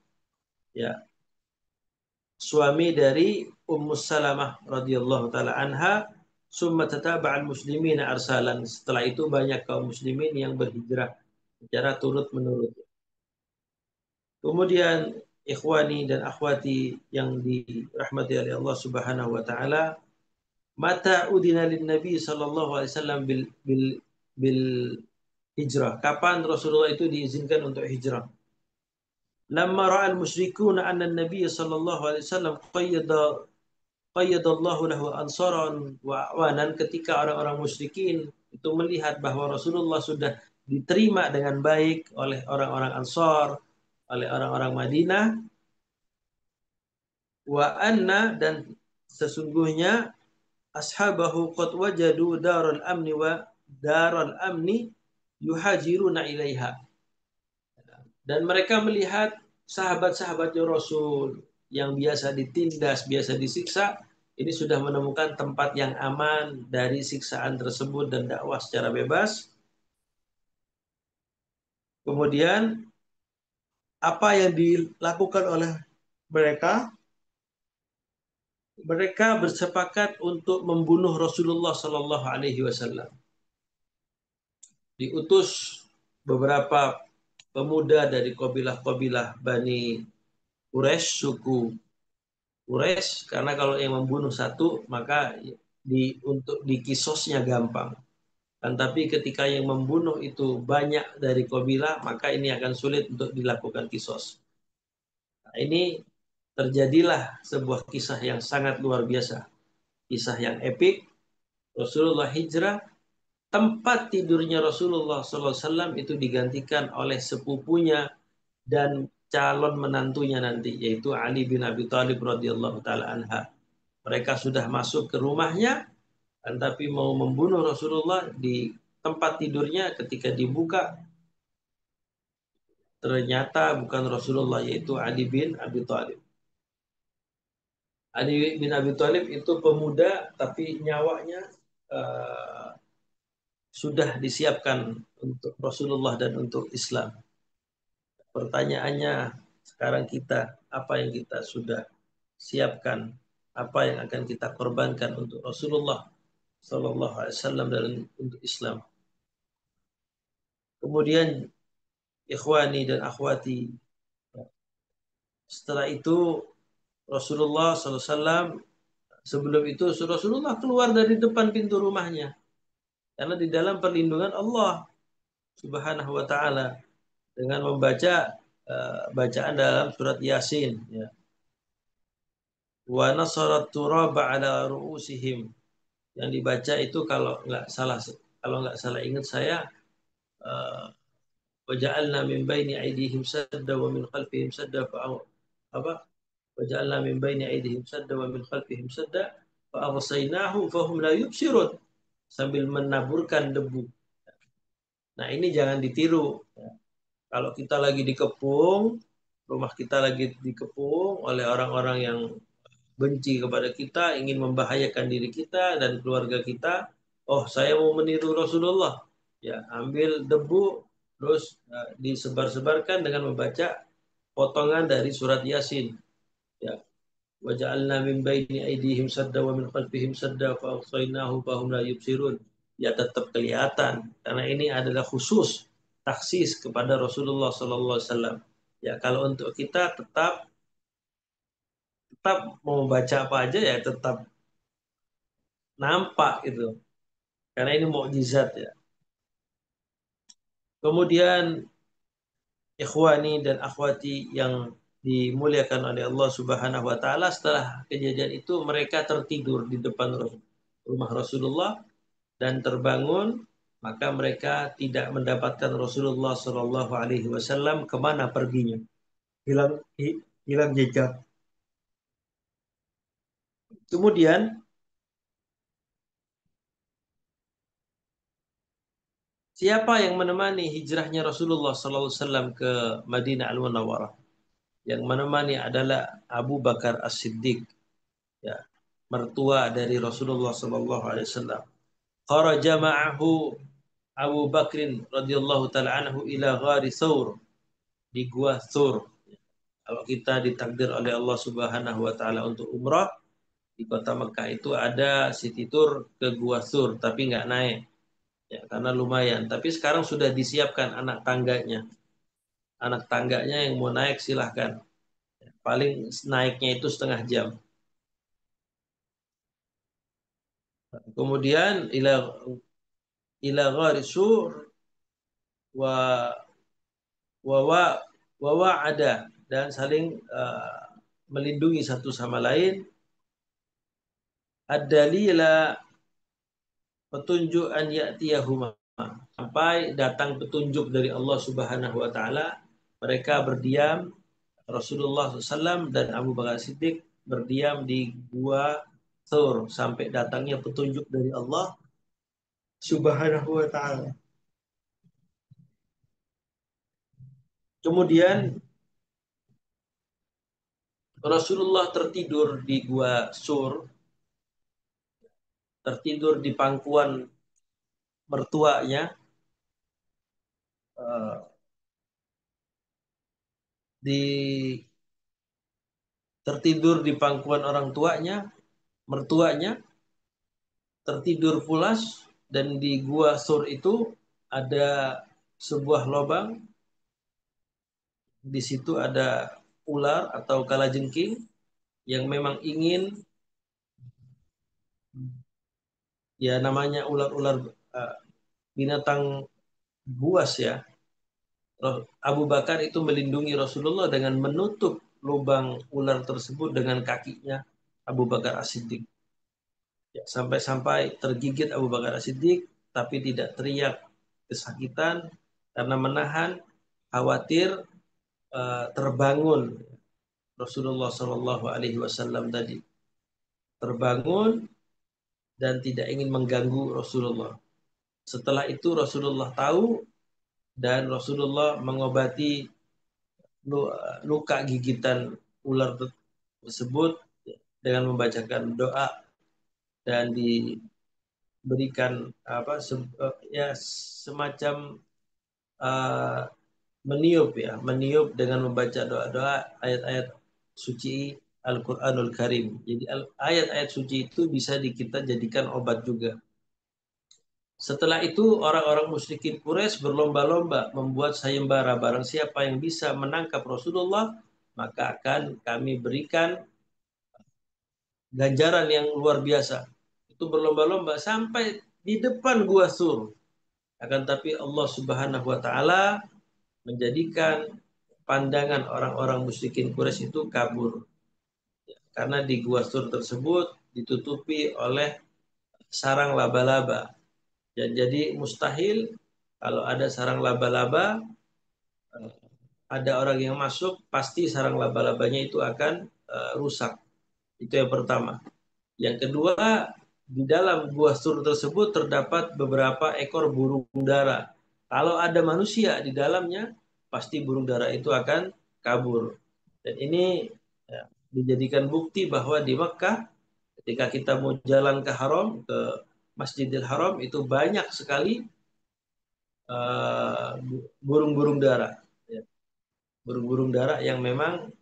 Ya, suami dari Ummu Salamah radhiyallahu taala anha. Summa tataba'al muslimina arsalan. Setelah itu banyak kaum muslimin yang berhijrah secara turut-menurut. Kemudian ikhwani dan akhwati yang dirahmati oleh Allah Subhanahu wa taala, mata udina lin Nabi sallallahu alaihi wasallam bil hijrah. Kapan Rasulullah itu diizinkan untuk hijrah? Lamma ra'al musyrikuna anna Nabi sallallahu alaihi wasallam qayyadallahu lahu ansaran wa awanan. Ketika orang-orang musyrikin itu melihat bahwa Rasulullah sudah diterima dengan baik oleh orang-orang Ansar, oleh orang-orang Madinah, wa anna dan sesungguhnya ashabahu qad wajadu daral amni yuhajiruna ilaiha. Dan mereka melihat sahabat-sahabatnya Rasul yang biasa ditindas, biasa disiksa, ini sudah menemukan tempat yang aman dari siksaan tersebut dan dakwah secara bebas. Kemudian apa yang dilakukan oleh mereka? Mereka bersepakat untuk membunuh Rasulullah Sallallahu Alaihi Wasallam. Diutus beberapa pemuda dari kabilah-kabilah Bani Quraisy, suku Quraisy, karena kalau yang membunuh satu maka untuk dikisosnya gampang. Dan tapi ketika yang membunuh itu banyak dari kabilah, maka ini akan sulit untuk dilakukan kisos. Nah, ini terjadilah sebuah kisah yang sangat luar biasa, kisah yang epik. Rasulullah hijrah, tempat tidurnya Rasulullah SAW itu digantikan oleh sepupunya dan calon menantunya nanti, yaitu Ali bin Abi Thalib radhiyallahu taala anha. Mereka sudah masuk ke rumahnya, tapi mau membunuh Rasulullah di tempat tidurnya. Ketika dibuka, ternyata bukan Rasulullah, yaitu Ali bin Abi Thalib. Ali bin Abi Thalib itu pemuda, tapi nyawanya uh, sudah disiapkan untuk Rasulullah dan untuk Islam. Pertanyaannya sekarang kita, apa yang kita sudah siapkan, apa yang akan kita korbankan untuk Rasulullah Sallallahu Alaihi Wasallam dan untuk Islam. Kemudian ikhwani dan akhwati, setelah itu Rasulullah SAW, sebelum itu Rasulullah keluar dari depan pintu rumahnya karena di dalam perlindungan Allah Subhanahu wa taala dengan membaca bacaan dalam surat Yasin, ya. Wa nasarat turaba ala ru'usihim, yang dibaca itu kalau nggak salah ingat saya, wa ja'alna min baini aydihim sadda wa min khalfihim sadda apa وجعلنا من بين أيديهم سدا ومن خلفهم سدا فأغصيناهم فهم لا يبصرون, sambil menaburkan debu. Nah, ini jangan ditiru. Kalau kita lagi dikepung, rumah kita lagi dikepung oleh orang-orang yang benci kepada kita, ingin membahayakan diri kita dan keluarga kita, oh saya mau meniru Rasulullah, ya ambil debu terus disebar-sebarkan dengan membaca potongan dari surat Yasin, ya. وَجَعَلْنَا مِنْ بَيْنِ أَيْدِيهِمْ سَدًّا وَمِنْ خَلْفِهِمْ سَدًّا فَأَغْشَيْنَاهُمْ فَهُمْ لَا يُبْصِرُونَ. Ya tetap kelihatan karena ini adalah khusus taksis kepada Rasulullah Sallallahu Alaihi Wasallam. Ya kalau untuk kita tetap tetap mau baca apa aja ya tetap nampak itu karena ini mukjizat, ya. Kemudian ikhwani dan akhwati yang dimuliakan oleh Allah Subhanahu wa taala, setelah kejadian itu mereka tertidur di depan rumah Rasulullah dan terbangun, maka mereka tidak mendapatkan Rasulullah Shallallahu Alaihi Wasallam, kemana perginya, hilang jejak. Kemudian siapa yang menemani hijrahnya Rasulullah Shallallahu Alaihi Wasallam ke Madinah Al Munawwarah? Yang menemani adalah Abu Bakar As-Siddiq, ya, mertua dari Rasulullah Shallallahu Alaihi Wasallam. Kharaja ma'ahu Abu Bakrin radhiyallahu taala anhu ila ghari Thawr, di gua Thawr. Kalau kita ditakdir oleh Allah Subhanahu wa taala untuk umrah di kota Mekah itu ada city tour ke Gua Thur, tapi nggak naik, ya karena lumayan. Tapi sekarang sudah disiapkan anak tangganya. Anak tangganya yang mau naik silahkan. Paling naiknya itu setengah jam. Kemudian ila ghari sur wa wa wa ada, dan saling melindungi satu sama lain. Ad-dalila, petunjuk, an ya'tiyahuma, sampai datang petunjuk dari Allah Subhanahu wa taala. Mereka berdiam, Rasulullah SAW dan Abu Bakar Siddiq berdiam di gua Thur sampai datangnya petunjuk dari Allah Subhanahu wa taala. Kemudian Rasulullah tertidur di gua Sur, tertidur di pangkuan mertuanya, eh, di tertidur di pangkuan orang tuanya, mertuanya, tertidur pulas, dan di gua Sur itu ada sebuah lubang, di situ ada ular atau kalajengking yang memang ingin, ya namanya ular-ular, eh, binatang buas ya. Abu Bakar itu melindungi Rasulullah dengan menutup lubang ular tersebut dengan kakinya Abu Bakar As-Siddiq. Ya, sampai-sampai tergigit Abu Bakar As-Siddiq, tapi tidak teriak kesakitan karena menahan khawatir terbangun Rasulullah Shallallahu Alaihi Wasallam tadi, terbangun dan tidak ingin mengganggu Rasulullah. Setelah itu Rasulullah tahu dan Rasulullah mengobati luka gigitan ular tersebut dengan membacakan doa dan diberikan ya semacam uh, meniup, ya meniup dengan membaca doa-doa ayat-ayat suci Al-Qur'anul Karim. Jadi ayat-ayat suci itu bisa kita jadikan obat juga. Setelah itu orang-orang musyrikin Quraisy berlomba-lomba membuat sayembara, barang siapa yang bisa menangkap Rasulullah maka akan kami berikan ganjaran yang luar biasa. Itu berlomba-lomba sampai di depan gua Sur. Akan tapi Allah Subhanahu wa taala menjadikan pandangan orang-orang musyrikin Quraisy itu kabur. Karena di gua Sur tersebut ditutupi oleh sarang laba-laba. Dan jadi mustahil kalau ada sarang laba-laba, ada orang yang masuk, pasti sarang laba-labanya itu akan rusak. Itu yang pertama. Yang kedua, di dalam gua Sur tersebut terdapat beberapa ekor burung dara. Kalau ada manusia di dalamnya, pasti burung dara itu akan kabur. Dan ini ya, dijadikan bukti bahwa di Mekah, ketika kita mau jalan ke Haram, ke Masjidil Haram, itu banyak sekali burung-burung dara. Ya. Burung-burung dara yang memang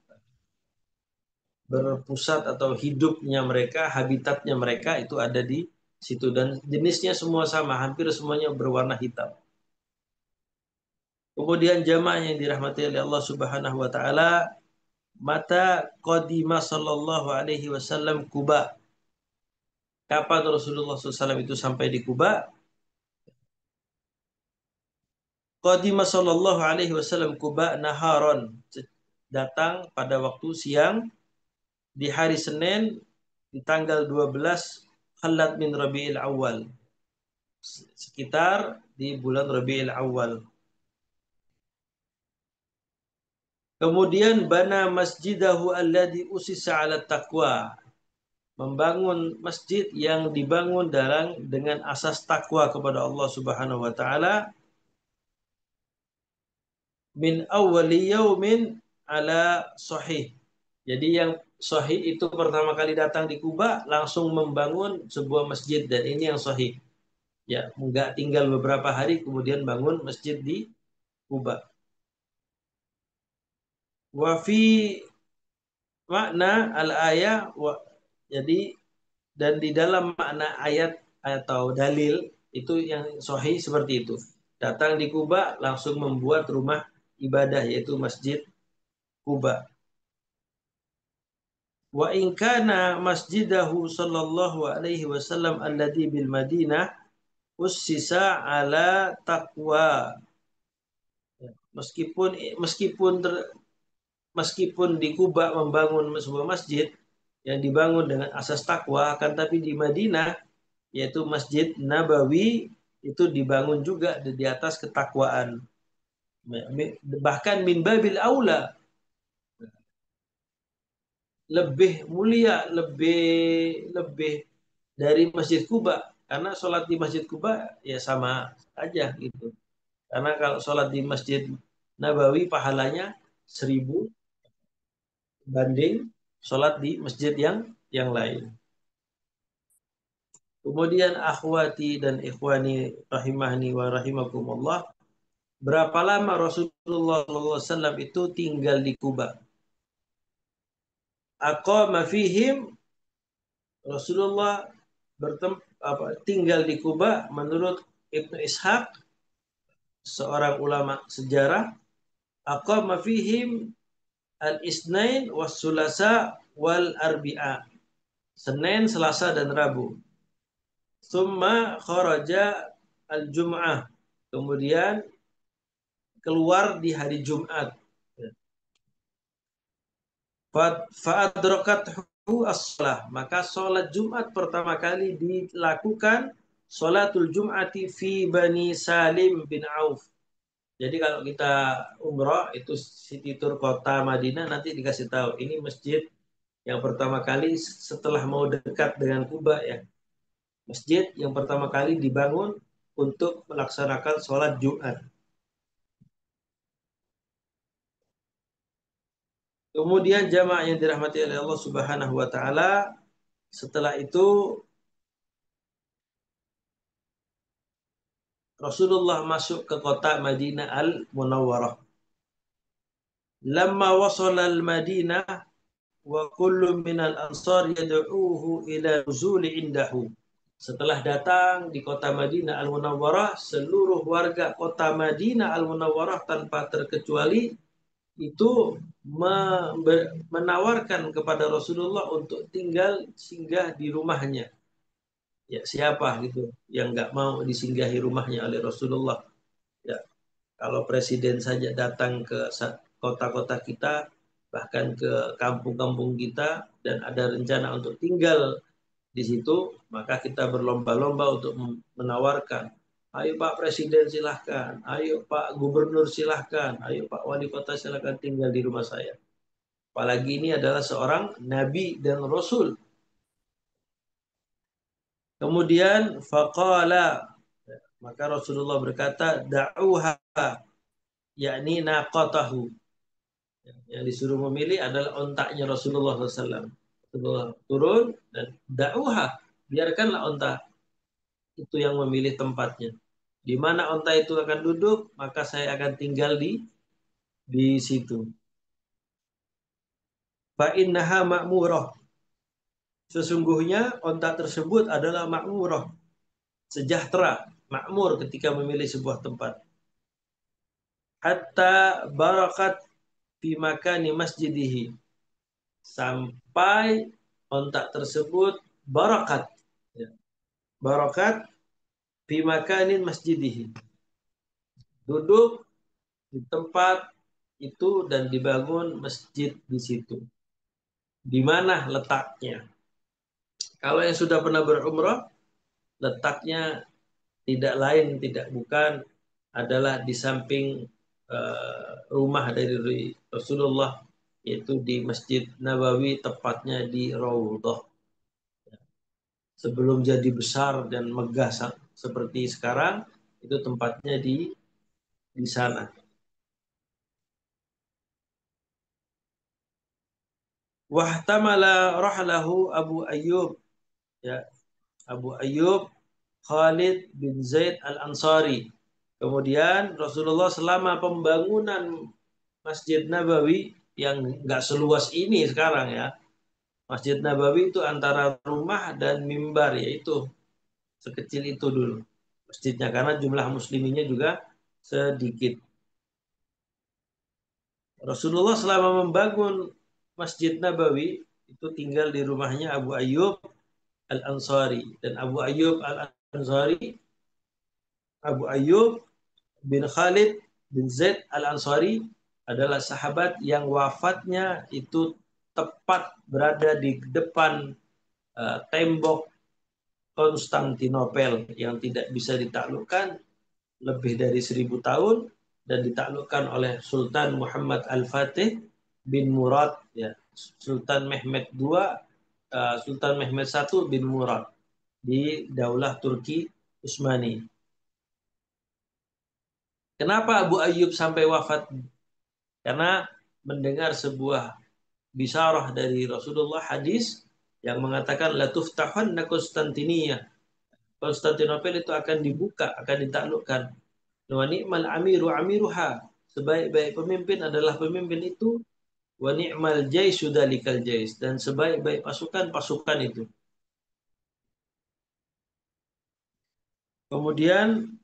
berpusat atau hidupnya mereka, habitatnya mereka itu ada di situ dan jenisnya semua sama, hampir semuanya berwarna hitam. Kemudian jamaah yang dirahmati oleh Allah Subhanahu wa taala, mata qadima sallallahu alaihi wasallam Kuba. Kapan Rasulullah SAW itu sampai di Kuba? Qadima sallallahu alaihi wasallam Kuba naharon. Datang pada waktu siang di hari Senin di tanggal 12 Khalad min Rabiul Awal, sekitar di bulan Rabiul Awal. Kemudian bana masjidahu alladhi usisa ala taqwa, membangun masjid yang dibangun dengan asas takwa kepada Allah Subhanahu wa taala, min awwali yaumin ala sahih. Jadi yang sahih itu pertama kali datang di Kuba langsung membangun sebuah masjid, dan ini yang sahih. Ya, enggak tinggal beberapa hari kemudian bangun masjid di Kuba. Wa fi makna al-ayah, jadi dan di dalam makna ayat atau dalil itu yang sahih seperti itu. Datang di Kuba langsung membuat rumah ibadah yaitu Masjid Kuba. Wa in kana masjidahu sallallahu alaihi wasallam alladhi bil Madinah ussisa ala taqwa. Meskipun meskipun meskipun di Kuba membangun sebuah masjid yang dibangun dengan asas takwa, akan tapi di Madinah yaitu Masjid Nabawi itu dibangun juga di atas ketakwaan. Bahkan min babil aula, lebih mulia, lebih dari Masjid Kuba. Karena sholat di Masjid Kuba ya sama aja gitu. Karena kalau sholat di Masjid Nabawi pahalanya 1000 banding sholat di masjid yang lain. Kemudian akhwati dan ikhwani rahimahni wa rahimakumullah. Berapa lama Rasulullah SAW itu tinggal di Kuba? Aqama fihim, Rasulullah tinggal di Kuba menurut Ibnu Ishaq, seorang ulama sejarah. Aqama fihim al-Isnain was Sulasa wal Arbi'a. Senin, Selasa dan Rabu. Summa kharaja al-Jum'ah. Kemudian keluar di hari Jumat. Fa'adrakathu as-salah. Maka sholat Jumat pertama kali dilakukan sholatul Jum'ati fi Bani Salim bin Auf. Jadi kalau kita umrah itu city tour kota Madinah, nanti dikasih tahu ini masjid yang pertama kali setelah mau dekat dengan Kuba ya. Masjid yang pertama kali dibangun untuk melaksanakan sholat Jumat. Kemudian jamaah yang dirahmati oleh Allah Subhanahu wa taala, setelah itu Rasulullah masuk ke kota Madinah Al-Munawwarah. Lamma wasala al-Madinah wa kullu minal ansar yad'uuhu ila nuzuli indahu. Setelah datang di kota Madinah Al-Munawwarah, seluruh warga kota Madinah Al-Munawwarah tanpa terkecuali itu menawarkan kepada Rasulullah untuk tinggal singgah di rumahnya. Ya, siapa gitu yang nggak mau disinggahi rumahnya oleh Rasulullah? Ya, kalau presiden saja datang ke kota-kota kita, bahkan ke kampung-kampung kita, dan ada rencana untuk tinggal di situ, maka kita berlomba-lomba untuk menawarkan, ayo Pak Presiden silahkan, ayo Pak Gubernur silahkan, ayo Pak Wali Kota silahkan tinggal di rumah saya. Apalagi ini adalah seorang Nabi dan Rasul. Kemudian faqala, maka Rasulullah berkata, da'uha, yakni naqatahu. Yang disuruh memilih adalah ontaknya Rasulullah SAW. Rasulullah turun dan da'uha, biarkanlah onta itu yang memilih tempatnya. Di mana onta itu akan duduk, maka saya akan tinggal di situ. Fa innaha ma'murah. Sesungguhnya onta tersebut adalah makmurah, sejahtera, makmur ketika memilih sebuah tempat. Hatta barakat fi makani masjidihi. Sampai onta tersebut barakat. Ya. Barakat fi makanin masjidihi. Duduk di tempat itu dan dibangun masjid di situ. Di mana letaknya? Kalau yang sudah pernah berumrah, letaknya tidak lain, tidak bukan adalah di samping rumah dari Rasulullah, yaitu di Masjid Nabawi, tepatnya di Raudhah. Sebelum jadi besar dan megah seperti sekarang, itu tempatnya di sana. Wahtamala rahlahu Abu Ayyub, ya, Abu Ayyub Khalid bin Zaid Al-Ansari. Kemudian Rasulullah selama pembangunan Masjid Nabawi yang nggak seluas ini sekarang ya. Masjid Nabawi itu antara rumah dan mimbar, yaitu sekecil itu dulu masjidnya karena jumlah musliminnya juga sedikit. Rasulullah selama membangun Masjid Nabawi itu tinggal di rumahnya Abu Ayyub Al-Ansari, dan Abu Ayyub Al-Ansari, Abu Ayyub bin Khalid bin Zaid Al-Ansari adalah sahabat yang wafatnya itu tepat berada di depan tembok Konstantinopel yang tidak bisa ditaklukkan lebih dari 1000 tahun dan ditaklukkan oleh Sultan Muhammad Al-Fatih bin Murad, ya, Sultan Mehmed II, Sultan Mehmed I bin Murad di Daulah Turki Utsmani. Kenapa Abu Ayyub sampai wafat? Karena mendengar sebuah bisarah dari Rasulullah, hadis yang mengatakan la tuftahunna Konstantinia. Konstantinopel itu akan dibuka, akan ditaklukkan. Wa ni'mal amiru amiruha. Sebaik-baik pemimpin adalah pemimpin itu. Wa ni'mal jaisu dalikal jais. Dan sebaik-baik pasukan, pasukan itu. Kemudian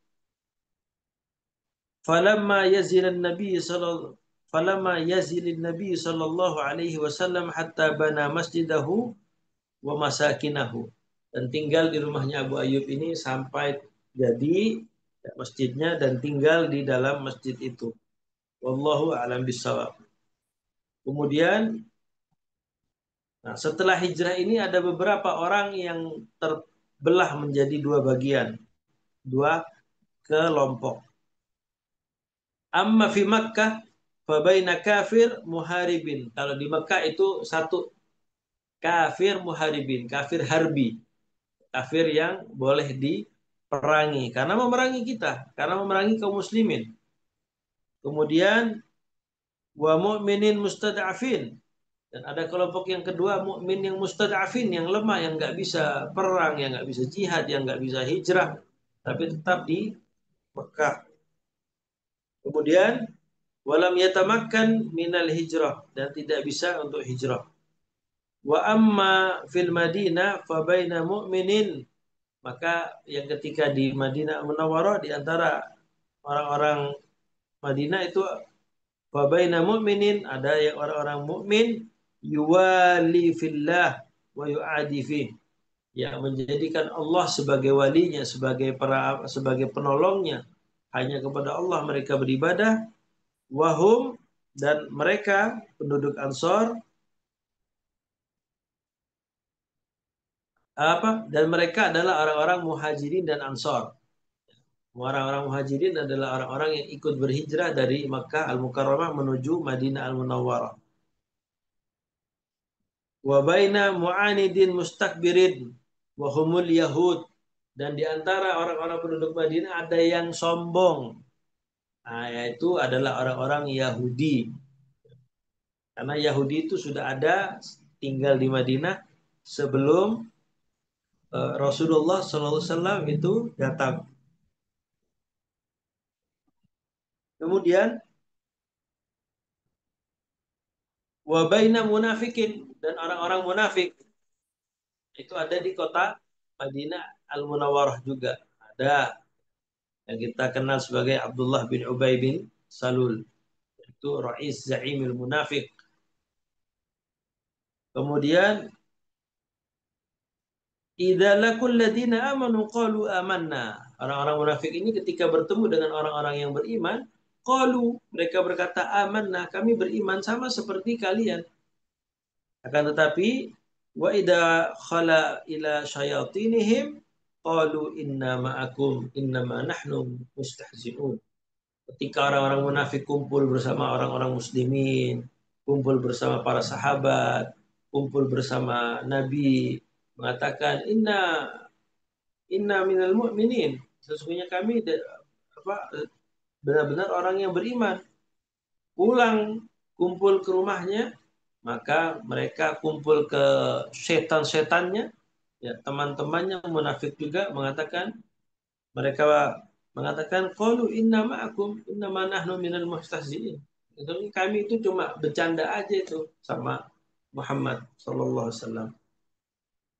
falamma yazilun nabi sallallahu falamma yazilun nabi sallallahu alaihi wasallam hatta bana masjidahu wa masakinahu. Dan tinggal di rumahnya Abu Ayyub ini sampai jadi masjidnya dan tinggal di dalam masjid itu. Wallahu a'lam bishawab. Kemudian setelah hijrah ini ada beberapa orang yang terbelah menjadi dua bagian, dua kelompok. Amma fi Makkah fabaina kafir muharibin. Kalau di Makkah itu satu kafir muharibin, kafir harbi, kafir yang boleh diperangi karena memerangi kita, karena memerangi kaum muslimin. Kemudian wa mu'minin mustad'afin. Dan ada kelompok yang kedua, mukmin yang mustad'afin, yang lemah, yang nggak bisa perang, yang nggak bisa jihad, yang nggak bisa hijrah, tapi tetap di Mekah. Kemudian walam yatamakkan minal hijrah, dan tidak bisa untuk hijrah. Wa amma fil Madinah fa baina mu'minin, maka yang ketika di Madinah Munawwarah di antara orang-orang Madinah itu fa baina mu'minin, ada yang orang-orang mukmin yuwali fillah wa yu'adi fih, yang menjadikan Allah sebagai walinya, sebagai penolongnya. Hanya kepada Allah mereka beribadah. Wahum, dan mereka penduduk Ansor dan mereka adalah orang-orang Muhajirin dan Ansor. Orang-orang Muhajirin adalah orang-orang yang ikut berhijrah dari Makkah Al-Mukarramah menuju Madinah Al-Munawwarah. Wa baina mu'anidin mustakbirin wa humul yahud, dan di antara orang-orang penduduk Madinah ada yang sombong. Nah, yaitu adalah orang-orang Yahudi. Karena Yahudi itu sudah ada tinggal di Madinah sebelum Rasulullah SAW itu datang. Kemudian wabaina munafikin, dan orang-orang munafik itu ada di kota Madinah Al-Munawwarah juga. Ada yang kita kenal sebagai Abdullah bin Ubay bin Salul. Itu Rais Za'imil Munafik. Kemudian idza laqul ladina amanu qalu amanna. Orang-orang munafik ini ketika bertemu dengan orang-orang yang beriman, qalu, mereka berkata amanna, kami beriman sama seperti kalian. Akan tetapi wa idza khala ila syayatinihim qalu inna ma'akum innama nahnu mustahzi'un. Ketika orang-orang munafik kumpul bersama orang-orang muslimin, kumpul bersama para sahabat, kumpul bersama Nabi, mengatakan inna minal mu'minin, sesungguhnya kami benar-benar orang yang beriman. Pulang kumpul ke rumahnya, maka mereka kumpul ke setan-setannya, ya, teman-temannya munafik juga mengatakan, mereka mengatakan qalu inna ma'akum innama nahnu minal mustahzi'in. Kami itu cuma bercanda aja itu sama Muhammad sallallahu alaihi wasallam.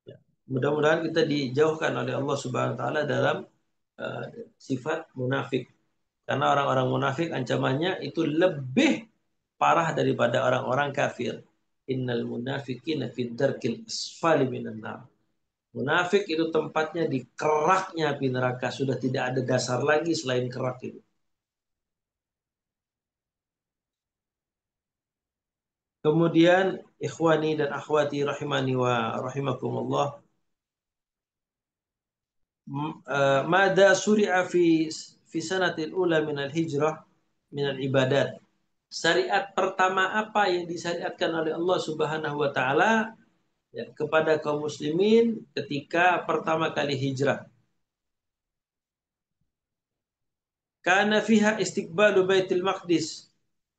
Ya. Mudah-mudahan kita dijauhkan oleh Allah Subhanahu wa taala dalam uh, sifat munafik. Karena orang-orang munafik ancamannya itu lebih parah daripada orang-orang kafir. Innal munafiqina fid darkil asfali minan nar. Munafik itu tempatnya di keraknya api neraka. Sudah tidak ada dasar lagi selain kerak itu. Kemudian ikhwani dan akhwati rahimani wa rahimakumullah. Mada suri'a fi sanatil ula minal hijrah minal ibadat. syariat pertama apa yang disyariatkan oleh Allah Subhanahu wa taala ya, kepada kaum muslimin ketika pertama kali hijrah. Kana fiha istiqbalu Baitul Maqdis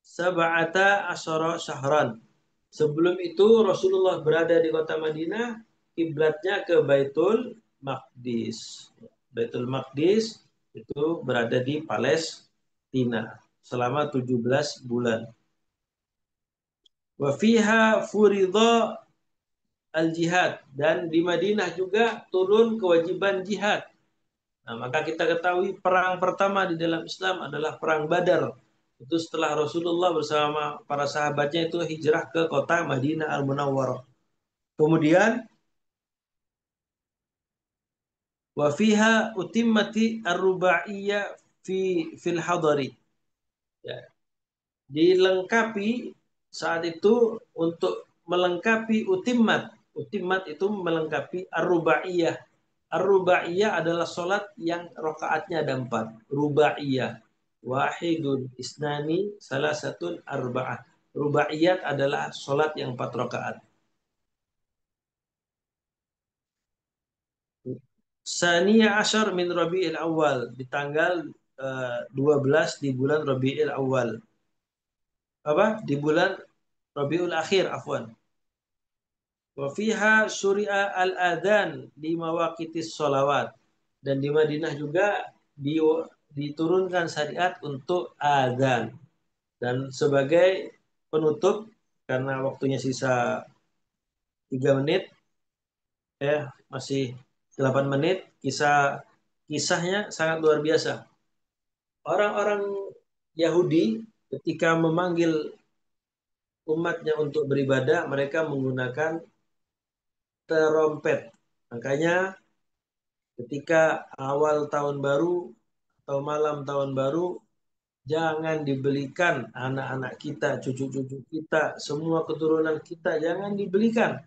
sab'ata asyara syahran. Sebelum itu Rasulullah berada di kota Madinah, kiblatnya ke Baitul Maqdis. Baitul Maqdis itu berada di Palestina selama 17 bulan. Wa fiha furidha al-jihad, dan di Madinah juga turun kewajiban jihad. Nah, maka kita ketahui perang pertama di dalam Islam adalah perang Badar. Itu setelah Rasulullah bersama para sahabatnya itu hijrah ke kota Madinah Al-Munawwarah. Kemudian wa fiha utimmati ar-rubaiyah fil hadari. Ya, dilengkapi saat itu untuk melengkapi utimmat. Utimmat itu melengkapi ar-rubaiyah. Ar-rubaiyah adalah solat yang rokaatnya ada 4. Rubaiyah. Wahidun isnani salah satu arba'ah. Rubaiyat adalah solat yang 4 rokaat. Saniya Ashar min Rabi'il Awal, di tanggal 12 di bulan Rabi'il Awal. Apa? Di bulan Rabiul Akhir, afwan. Wa fiha syuri'a al-adhan di mawaqitis sholawat. Dan di Madinah juga diturunkan syariat untuk adzan. Dan sebagai penutup, karena waktunya sisa 3 menit, masih 8 menit, kisahnya sangat luar biasa. Orang-orang Yahudi ketika memanggil umatnya untuk beribadah, mereka menggunakan terompet. Makanya ketika awal tahun baru atau malam tahun baru, jangan dibelikan anak-anak kita, cucu-cucu kita, semua keturunan kita, jangan dibelikan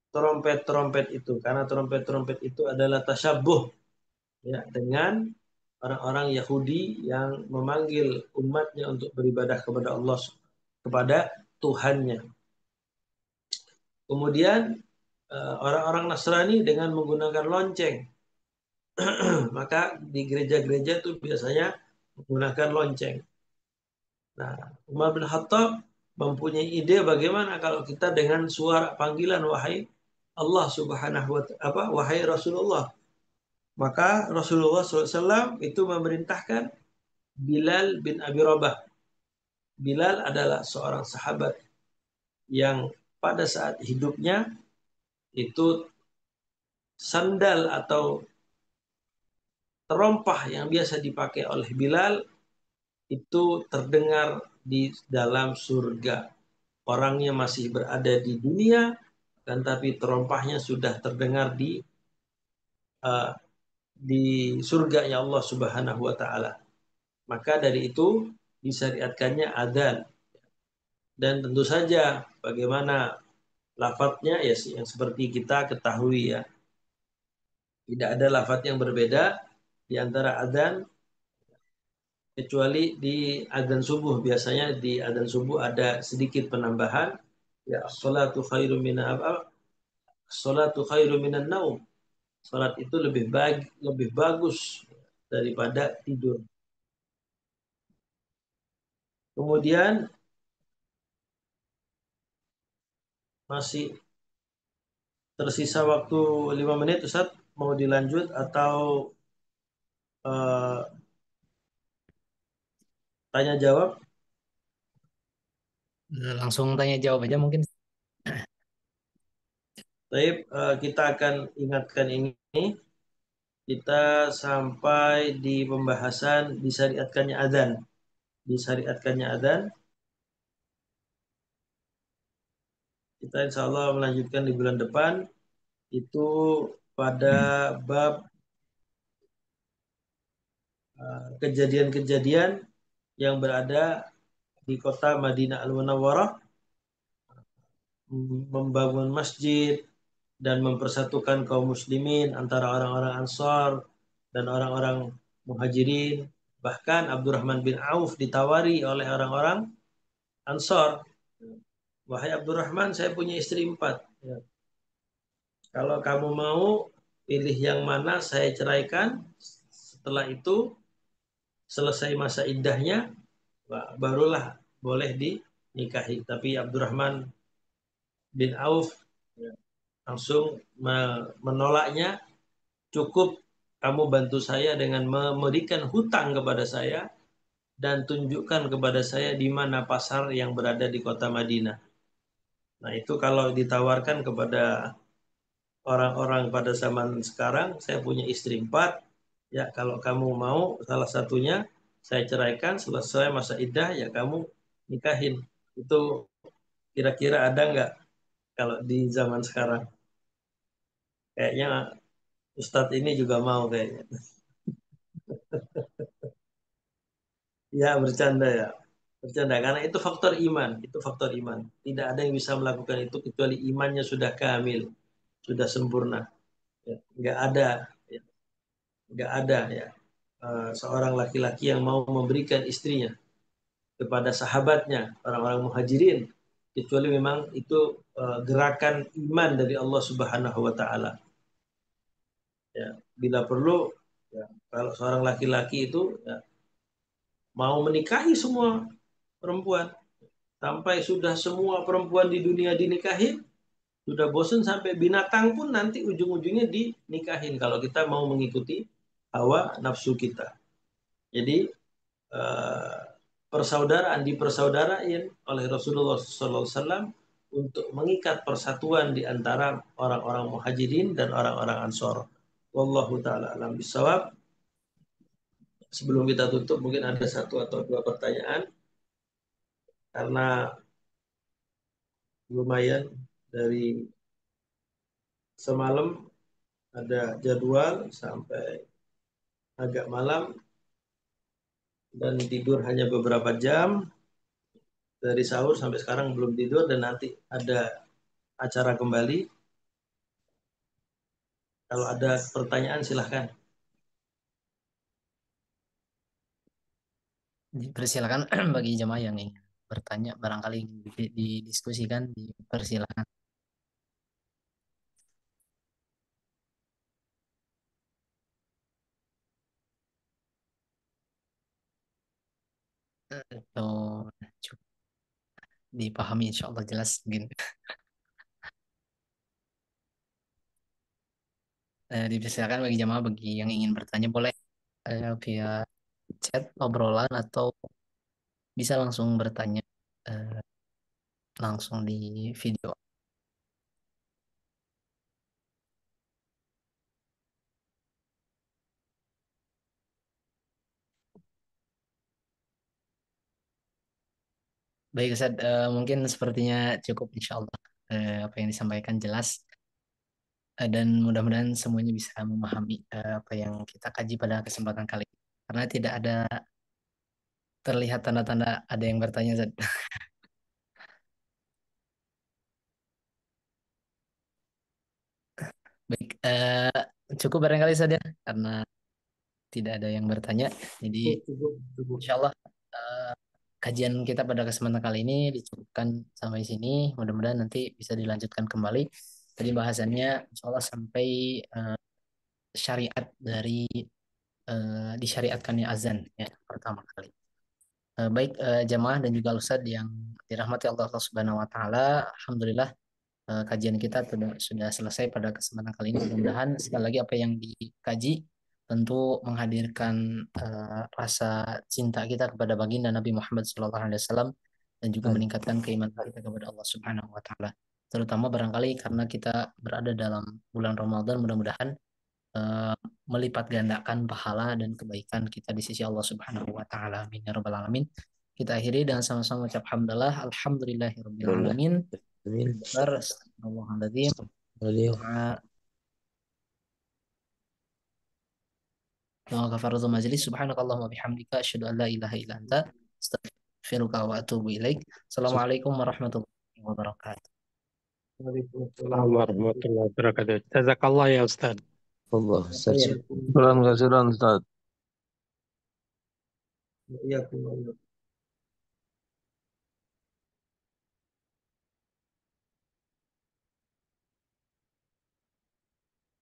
trompet-trompet itu. Karena trompet-trompet itu adalah tasyabuh ya, dengan orang-orang Yahudi yang memanggil umatnya untuk beribadah kepada Allah, kepada Tuhannya. Kemudian orang-orang Nasrani dengan menggunakan lonceng. Maka di gereja-gereja itu biasanya menggunakan lonceng. Nah, Umar bin Khattab mempunyai ide bagaimana kalau kita dengan suara panggilan wahai Allah Subhanahu wa ta'ala, wahai Rasulullah. Maka Rasulullah SAW itu memerintahkan Bilal bin Abi Rabah. Bilal adalah seorang sahabat yang pada saat hidupnya itu sandal atau terompah yang biasa dipakai oleh Bilal itu terdengar di dalam surga. Orangnya masih berada di dunia, dan tapi terompahnya sudah terdengar uh, di surganya Allah Subhanahu wa taala. Maka dari itu disyariatkannya adzan. Dan tentu saja bagaimana lafadznya ya yang seperti kita ketahui ya. Tidak ada lafadz yang berbeda di antara adzan kecuali di adzan subuh. Biasanya di adzan subuh ada sedikit penambahan ya, as-salatu khairu minan naum. Salat itu lebih bagus daripada tidur. Kemudian masih tersisa waktu 5 menit, Ustaz. Mau dilanjut atau uh, tanya jawab? Langsung tanya jawab aja mungkin. Baik, kita akan ingatkan ini. Kita sampai di pembahasan disyariatkannya adzan. Disyariatkannya adzan. Kita insya Allah melanjutkan di bulan depan. Itu pada bab kejadian-kejadian yang berada di kota Madinah Al-Munawwarah, membangun masjid dan mempersatukan kaum muslimin antara orang-orang Ansar dan orang-orang Muhajirin. Bahkan Abdurrahman bin Auf ditawari oleh orang-orang Ansor. Wahai Abdurrahman, saya punya istri 4. Ya. Kalau kamu mau pilih yang mana saya ceraikan. Setelah itu selesai masa iddahnya, barulah boleh dinikahi. Tapi Abdurrahman bin Auf ya, langsung menolaknya. Cukup kamu bantu saya dengan memberikan hutang kepada saya dan tunjukkan kepada saya di mana pasar yang berada di kota Madinah. Nah, itu kalau ditawarkan kepada orang-orang pada zaman sekarang, saya punya istri 4, ya kalau kamu mau salah satunya saya ceraikan, selesai masa iddah, ya kamu nikahin. Itu kira-kira ada nggak kalau di zaman sekarang? Kayaknya Ustadz ini juga mau kayaknya. Ya, bercanda ya. Bercanda, karena itu faktor iman. Itu faktor iman. Tidak ada yang bisa melakukan itu kecuali imannya sudah kamil, sudah sempurna. Ya, nggak ada, ya, nggak ada ya seorang laki-laki yang mau memberikan istrinya kepada sahabatnya, orang-orang muhajirin, kecuali memang itu gerakan iman dari Allah Subhanahu wa Ta'ala. Ya, bila perlu, ya, kalau seorang laki-laki itu ya, mau menikahi semua perempuan, sampai sudah semua perempuan di dunia dinikahin, sudah bosan sampai binatang pun nanti ujung-ujungnya dinikahin kalau kita mau mengikuti hawa nafsu kita. Jadi eh, persaudaraan dipersaudarain oleh Rasulullah SAW untuk mengikat persatuan di antara orang-orang muhajirin dan orang-orang ansor. Wallahu taala alam bisawab. Sebelum kita tutup mungkin ada satu atau dua pertanyaan karena lumayan dari semalam ada jadwal sampai agak malam dan tidur hanya beberapa jam dari sahur sampai sekarang belum tidur dan nanti ada acara kembali. Kalau ada pertanyaan silahkan. Dipersilakan bagi jemaah yang ingin bertanya, barangkali ingin didiskusikan, dipersilakan. Atau cukup dipahami, insya Allah jelas mungkin. Dipersilakan bagi jemaah, bagi yang ingin bertanya boleh via chat, obrolan, atau bisa langsung bertanya eh, langsung di video. Baik Ustaz, mungkin sepertinya cukup insya Allah. Apa yang disampaikan jelas, dan mudah-mudahan semuanya bisa memahami apa yang kita kaji pada kesempatan kali ini. Karena tidak ada terlihat tanda-tanda ada yang bertanya, Ustaz. Baik, cukup barangkali saja karena tidak ada yang bertanya. Jadi Cukup, cukup, cukup. insya Allah kajian kita pada kesempatan kali ini dicukupkan sampai sini. Mudah-mudahan nanti bisa dilanjutkan kembali. Tadi bahasannya insya Allah sampai eh, syariat dari disyariatkannya azan ya pertama kali. Baik jamaah dan juga ustadz yang dirahmati Allah Subhanahu wa taala, alhamdulillah kajian kita sudah selesai pada kesempatan kali ini. Mudah-mudahan sekali lagi apa yang dikaji tentu menghadirkan rasa cinta kita kepada baginda Nabi Muhammad SAW dan juga meningkatkan keimanan kita kepada Allah Subhanahu wa taala. Terutama barangkali karena kita berada dalam bulan Ramadan, mudah-mudahan eh, melipat gandakan pahala dan kebaikan kita di sisi Allah Subhanahu wa taala. Amin ya rabbal alamin. Kita akhiri dengan sama-sama ucap hamdalah alhamdulillahirabbil Alhamdulillah. alamin. Amin. Akbar, astagfirullahaladzim. Astagfirullah. Doa doa kafaratul majlis. Subhanakallahumma bihamdika asyhadu an la ilaha illa anta astaghfiruka wa atubu ilaik. Assalamualaikum warahmatullahi wabarakatuh. Waalaikumsalam warahmatullahi wabarakatuh. Jazakallah ya Ustaz. Allah, Ustaz. Khair. Terima kasih, Ustaz. Iya,